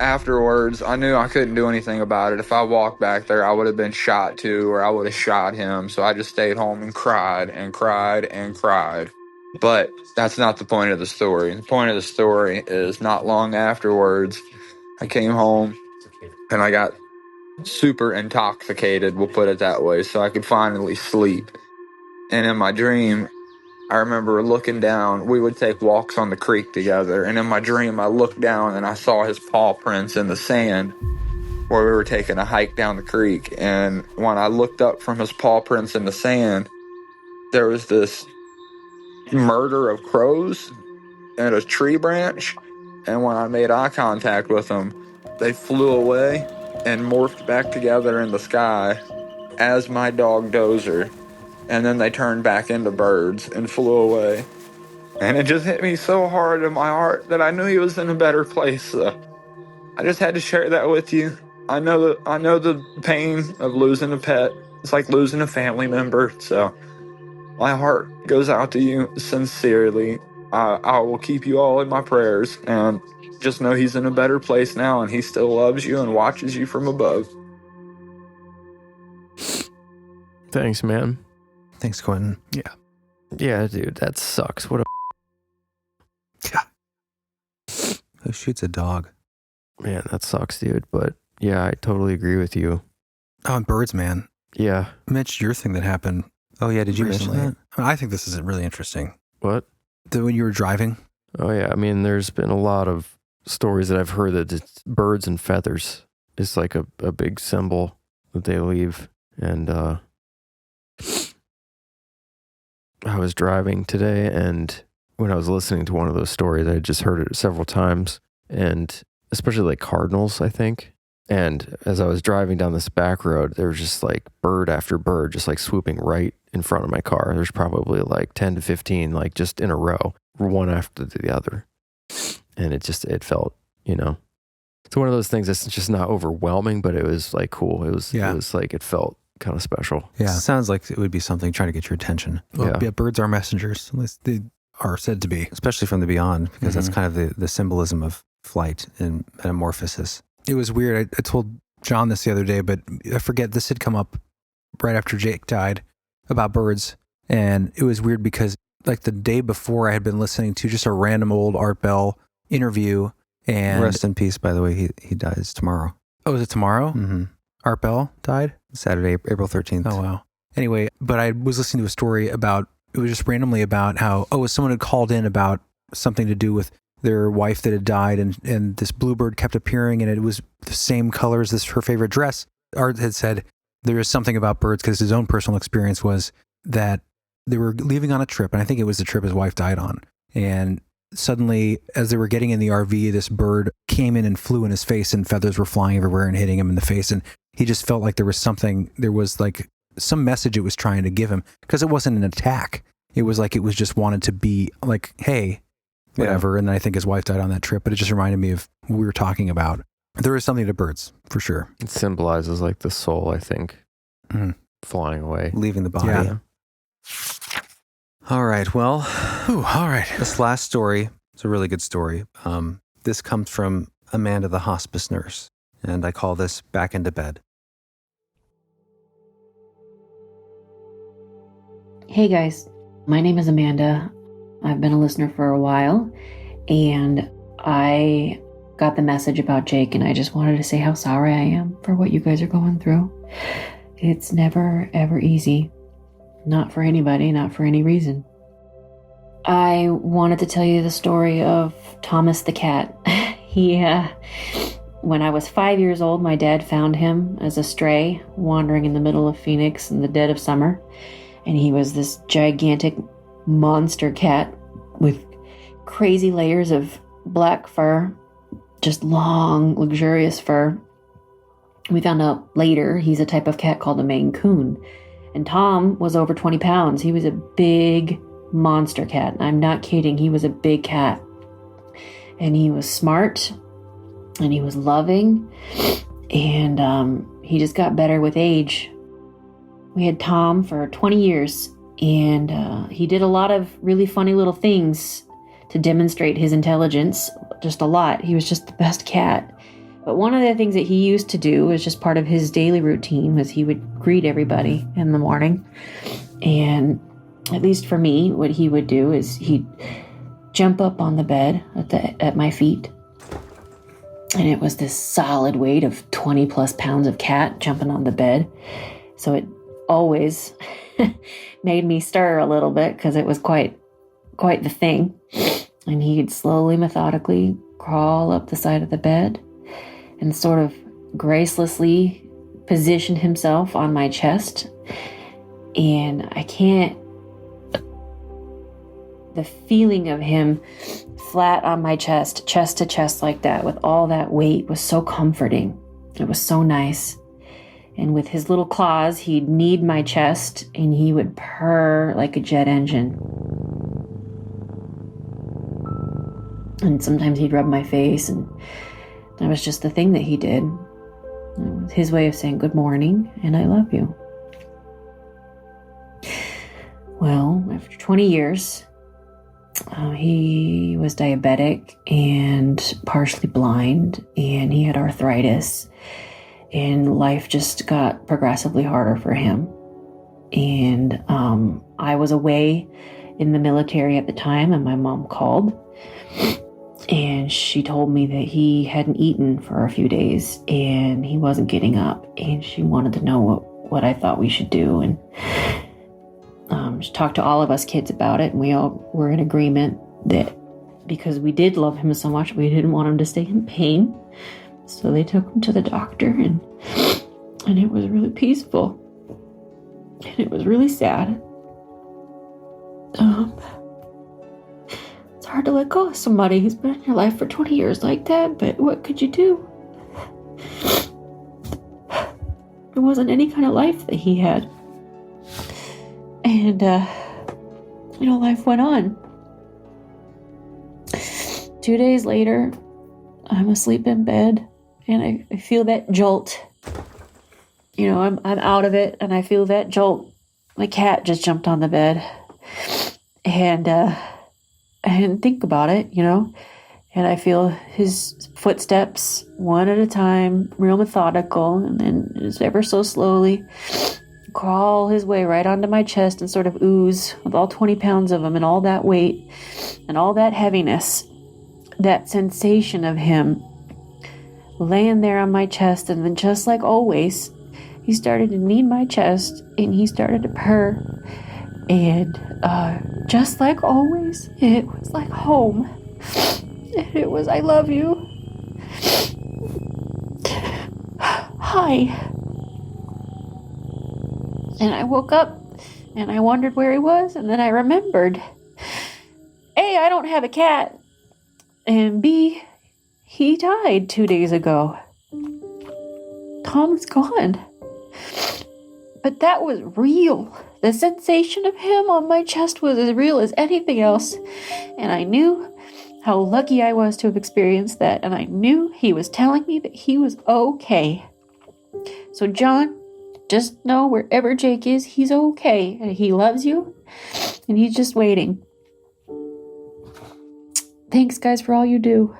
afterwards, I knew I couldn't do anything about it. If I walked back there, I would have been shot too, or I would have shot him. So I just stayed home and cried and cried and cried. But that's not the point of the story. The point of the story is not long afterwards, I came home and I got super intoxicated, we'll put it that way, so I could finally sleep. And in my dream, I remember looking down. We would take walks on the creek together, and in my dream, I looked down and I saw his paw prints in the sand where we were taking a hike down the creek. And when I looked up from his paw prints in the sand, there was this murder of crows and a tree branch. And when I made eye contact with them, they flew away and morphed back together in the sky as my dog Dozer. And then they turned back into birds and flew away. And it just hit me so hard in my heart that I knew he was in a better place. So I just had to share that with you. I know the pain of losing a pet. It's like losing a family member. So my heart goes out to you sincerely. I will keep you all in my prayers. And just know he's in a better place now, and he still loves you and watches you from above. Thanks, man. Thanks, Quintin. Yeah, dude, that sucks. What a Who shoots a dog? man, that sucks, dude. But yeah, I totally agree with you. Oh, and birds, man. Yeah. Mitch, your thing that happened. Oh, yeah. Did you Recently. mention that? I think this is really interesting. What? When you were driving? Oh, yeah. I mean, there's been a lot of stories that I've heard that it's birds and feathers is like a big symbol that they leave. And I was driving today, and when I was listening to one of those stories, I just heard it several times, and especially like cardinals, I think. And as I was driving down this back road, there was just like bird after bird just like swooping right in front of my car. There's probably like 10 to 15, like just in a row, one after the other. And it felt, it's one of those things that's just not overwhelming, but it was like cool. It was like, it felt kind of special. Yeah. Sounds like it would be something trying to get your attention. Well, yeah, birds are messengers. At least they are said to be. Especially from the beyond, because that's kind of the symbolism of flight and metamorphosis. It was weird. I told John this the other day, but I forget this had come up right after Jake died about birds. And it was weird because like the day before I had been listening to just a random old Art Bell interview. And Rest in peace, by the way. He dies tomorrow. Oh, is it tomorrow? Mm-hmm. Art Bell died? Saturday, April 13th. Oh, wow. Anyway, but I was listening to a story about, it was just randomly about how, someone had called in about something to do with their wife that had died, and this bluebird kept appearing, and it was the same colors as her favorite dress. Art had said there is something about birds, because his own personal experience was that they were leaving on a trip, and I think it was the trip his wife died on. And suddenly, as they were getting in the RV, this bird came in and flew in his face, and feathers were flying everywhere and hitting him in the face. And he just felt like there was like some message it was trying to give him, because it wasn't an attack. It was like, it was just wanted to be like, hey, whatever. Yeah. And then I think his wife died on that trip, but it just reminded me of what we were talking about. There is something to birds, for sure. It symbolizes like the soul, I think, flying away. Leaving the body. Yeah. All right. Well, all right. This last story is a really good story. This comes from Amanda, the hospice nurse, and I call this Back into Bed. Hey guys, my name is Amanda. I've been a listener for a while, and I got the message about Jake, and I just wanted to say how sorry I am for what you guys are going through. It's never, ever easy. Not for anybody, not for any reason. I wanted to tell you the story of Thomas the cat. When I was 5 years old, my dad found him as a stray, wandering in the middle of Phoenix in the dead of summer. And he was this gigantic monster cat with crazy layers of black fur, just long, luxurious fur. We found out later he's a type of cat called a Maine Coon. And Tom was over 20 pounds. He was a big monster cat. I'm not kidding. He was a big cat. And he was smart. And he was loving. And he just got better with age. We had Tom for 20 years. And he did a lot of really funny little things to demonstrate his intelligence. Just a lot. He was just the best cat. But one of the things that he used to do was just part of his daily routine was he would greet everybody in the morning. And at least for me, what he would do is he'd jump up on the bed at my feet. And it was this solid weight of 20 plus pounds of cat jumping on the bed. So it always made me stir a little bit because it was quite the thing. And he'd slowly, methodically crawl up the side of the bed and sort of gracelessly position himself on my chest. And the feeling of him flat on my chest to chest like that with all that weight was so comforting. It was so nice. And with his little claws, he'd knead my chest and he would purr like a jet engine. And sometimes he'd rub my face, and that was just the thing that he did. It was his way of saying good morning and I love you. Well, after 20 years, he was diabetic and partially blind, and he had arthritis, and life just got progressively harder for him. And I was away in the military at the time, and my mom called, and she told me that he hadn't eaten for a few days and he wasn't getting up, and she wanted to know what I thought we should do. And she talked to all of us kids about it, and we all were in agreement that because we did love him so much, we didn't want him to stay in pain. So they took him to the doctor, and it was really peaceful. And it was really sad. It's hard to let go of somebody who's been in your life for 20 years like that, but what could you do? It wasn't any kind of life that he had. And, life went on. 2 days later, I'm asleep in bed, and I feel that jolt. I'm out of it, and I feel that jolt. My cat just jumped on the bed. And I didn't think about it, And I feel his footsteps, one at a time, real methodical, and then just ever so slowly crawl his way right onto my chest and sort of ooze with all 20 pounds of him and all that weight and all that heaviness. That sensation of him laying there on my chest, and then just like always, he started to knead my chest and he started to purr. And just like always, it was like home. And it was, I love you. Hi. And I woke up and I wondered where he was, and then I remembered. A, I don't have a cat. And B, he died 2 days ago. Tom's gone. But that was real. The sensation of him on my chest was as real as anything else. And I knew how lucky I was to have experienced that, and I knew he was telling me that he was okay. So John, just know wherever Jake is, he's okay, and he loves you, and he's just waiting. Thanks, guys, for all you do.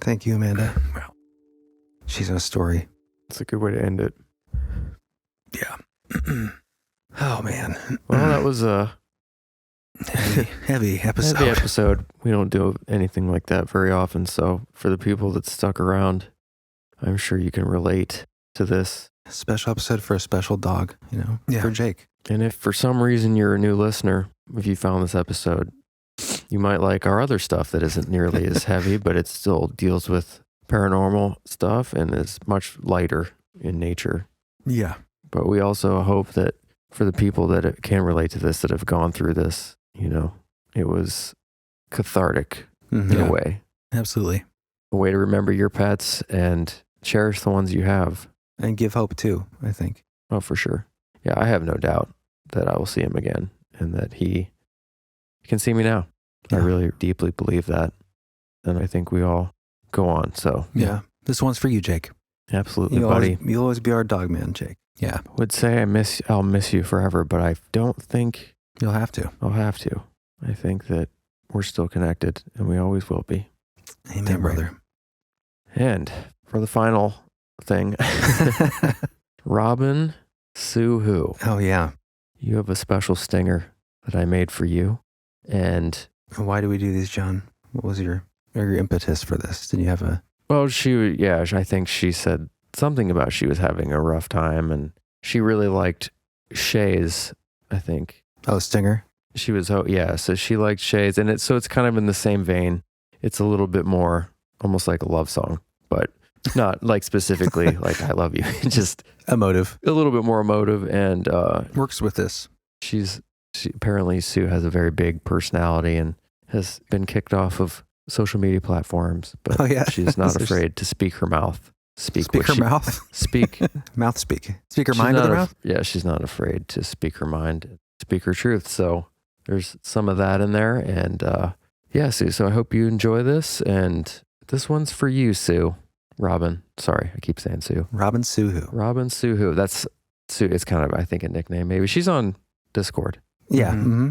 Thank you, Amanda. Well, she's a story. It's a good way to end it. Yeah. Oh, man. Well, that was a heavy episode. Heavy episode. We don't do anything like that very often, so for the people that stuck around, I'm sure you can relate to this. A special episode for a special dog, for Jake. And if for some reason you're a new listener, if you found this episode, you might like our other stuff that isn't nearly as heavy, but it still deals with paranormal stuff and is much lighter in nature. Yeah. But we also hope that for the people that can relate to this, that have gone through this, it was cathartic in a way. Absolutely. A way to remember your pets and cherish the ones you have. And give hope too, I think. Oh, for sure. Yeah, I have no doubt that I will see him again and that he can see me now. Yeah. I really deeply believe that. And I think we all go on. So yeah, this one's for you, Jake. Absolutely, buddy. You'll always be our dog man, Jake. Yeah. Would say I'll miss you forever, but I don't think you'll have to. I'll have to. I think that we're still connected and we always will be. Amen, brother. And for the final thing, Robin Sue-Hoo. Oh, yeah. You have a special stinger that I made for you. And why do we do these, John? What was your impetus for this? Did you have a... Well, I think she said something about she was having a rough time, and she really liked Shay's, I think. Oh, stinger? She was, so she liked Shay's, and it's kind of in the same vein. It's a little bit more almost like a love song, but not like specifically like I love you. Just emotive. A little bit more emotive, and works with this. Apparently Sue has a very big personality and has been kicked off of social media platforms, but she's not afraid to speak her mouth. Speak her mouth? Speak. Mouth speak. Speak her mind to the mouth? Yeah, she's not afraid to speak her mind, speak her truth. So there's some of that in there. And Sue, so I hope you enjoy this. And this one's for you, Sue. Robin. Sorry, I keep saying Sue. Robin Sue-Hoo. Robin Sue-Hoo. That's Sue. It's kind of, I think, a nickname. Maybe she's on Discord. Yeah. Mm-hmm.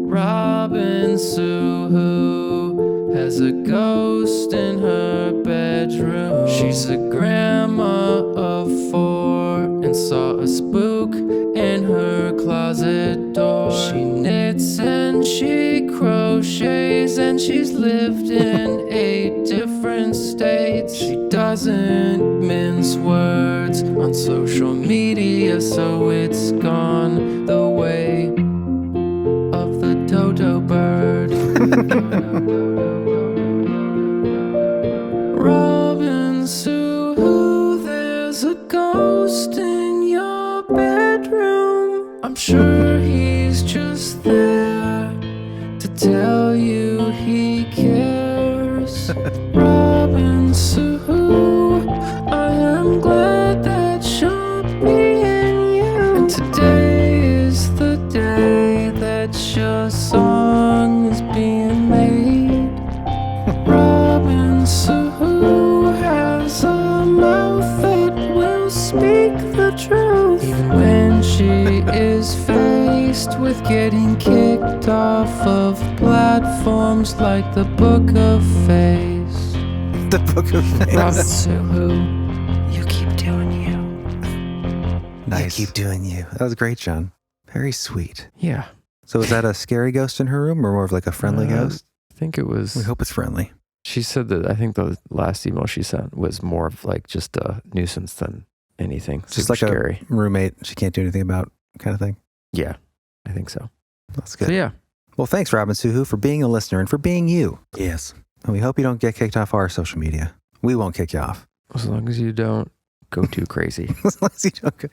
Robin Sue-Hoo has a ghost in her bedroom. She's a grandma of 4 and saw a spook in her closet door. She knits and she crochets and she's lived in 8 different states. She doesn't mince words on social media, so it's gone the way of the dodo bird. Robin Sue-Hoo, there's a ghost in your bedroom. I'm sure he's just there to tell you he cares. Robin Sue-Hoo, I am glad that you're being you. And today is the day that your song is being made. Robin Sue-Hoo has a mouth that will speak the truth, even when she is faced getting kicked off of platforms like the Book of Face. The Book of Face. Robin Suhu, you keep doing you. Nice. You keep doing you. That was great, John. Very sweet. Yeah. So was that a scary ghost in her room or more of like a friendly ghost? I think it was. We hope it's friendly. She said that I think the last email she sent was more of like just a nuisance than anything. Just super like scary. a roommate she can't do anything about kind of thing. Yeah, I think so. That's good. So yeah. Well, thanks, Robin Suhu, for being a listener and for being you. Yes. And we hope you don't get kicked off our social media. We won't kick you off. As long as you don't go too crazy. As long as you don't go.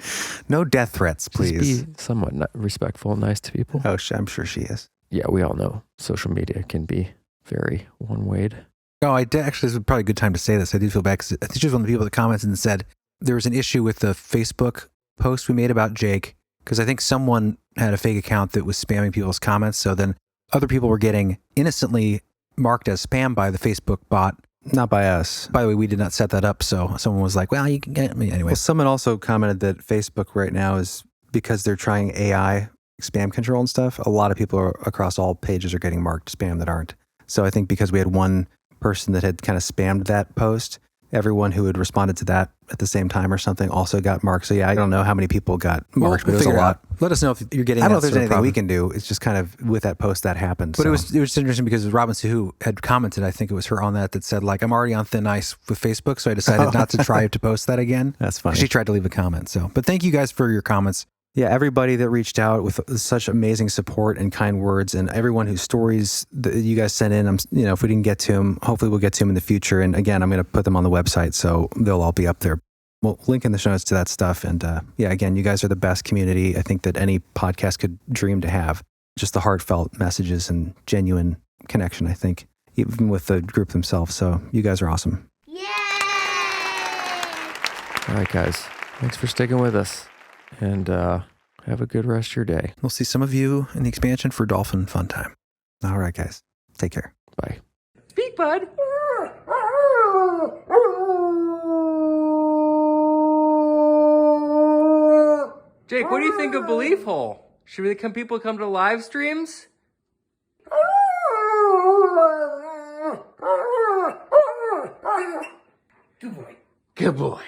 No death threats, please. Just be somewhat respectful and nice to people. Oh, I'm sure she is. Yeah, we all know social media can be very one-wayed. Oh, actually, this is probably a good time to say this. I did feel bad because I think she was one of the people that commented and said there was an issue with the Facebook post we made about Jake because I think someone had a fake account that was spamming people's comments. So then other people were getting innocently marked as spam by the Facebook bot, not by us. By the way, we did not set that up. So someone was like, well, you can get me anyway. Well, someone also commented that Facebook right now is because they're trying AI spam control and stuff. A lot of people across all pages are getting marked spam that aren't. So I think because we had one person that had kind of spammed that post, everyone who had responded to that at the same time or something also got marked. So yeah, I don't know how many people got marked, but it was a lot. Let us know if you're getting. I don't know that if there's sort of anything we problem. can do. It's just kind of with that post that happened. But so. it was interesting because Robin Suhu had commented. I think it was her on that said like, I'm already on thin ice with Facebook, so I decided not to try to post that again. That's funny. She tried to leave a comment. So, but thank you guys for your comments. Yeah, everybody that reached out with such amazing support and kind words, and everyone whose stories that you guys sent in. If we didn't get to them, hopefully we'll get to them in the future. And again, I'm going to put them on the website, so they'll all be up there. We'll link in the show notes to that stuff. And yeah, again, you guys are the best community I think that any podcast could dream to have. Just the heartfelt messages and genuine connection, I think, even with the group themselves. So you guys are awesome. All right, guys. Thanks for sticking with us. And have a good rest of your day. We'll see some of you in the expansion for Dolphin Fun Time. All right, guys. Take care. Bye. Speak, bud. Jake, what do you think of Belief Hole? Should people come to live streams? Good boy. Good boy.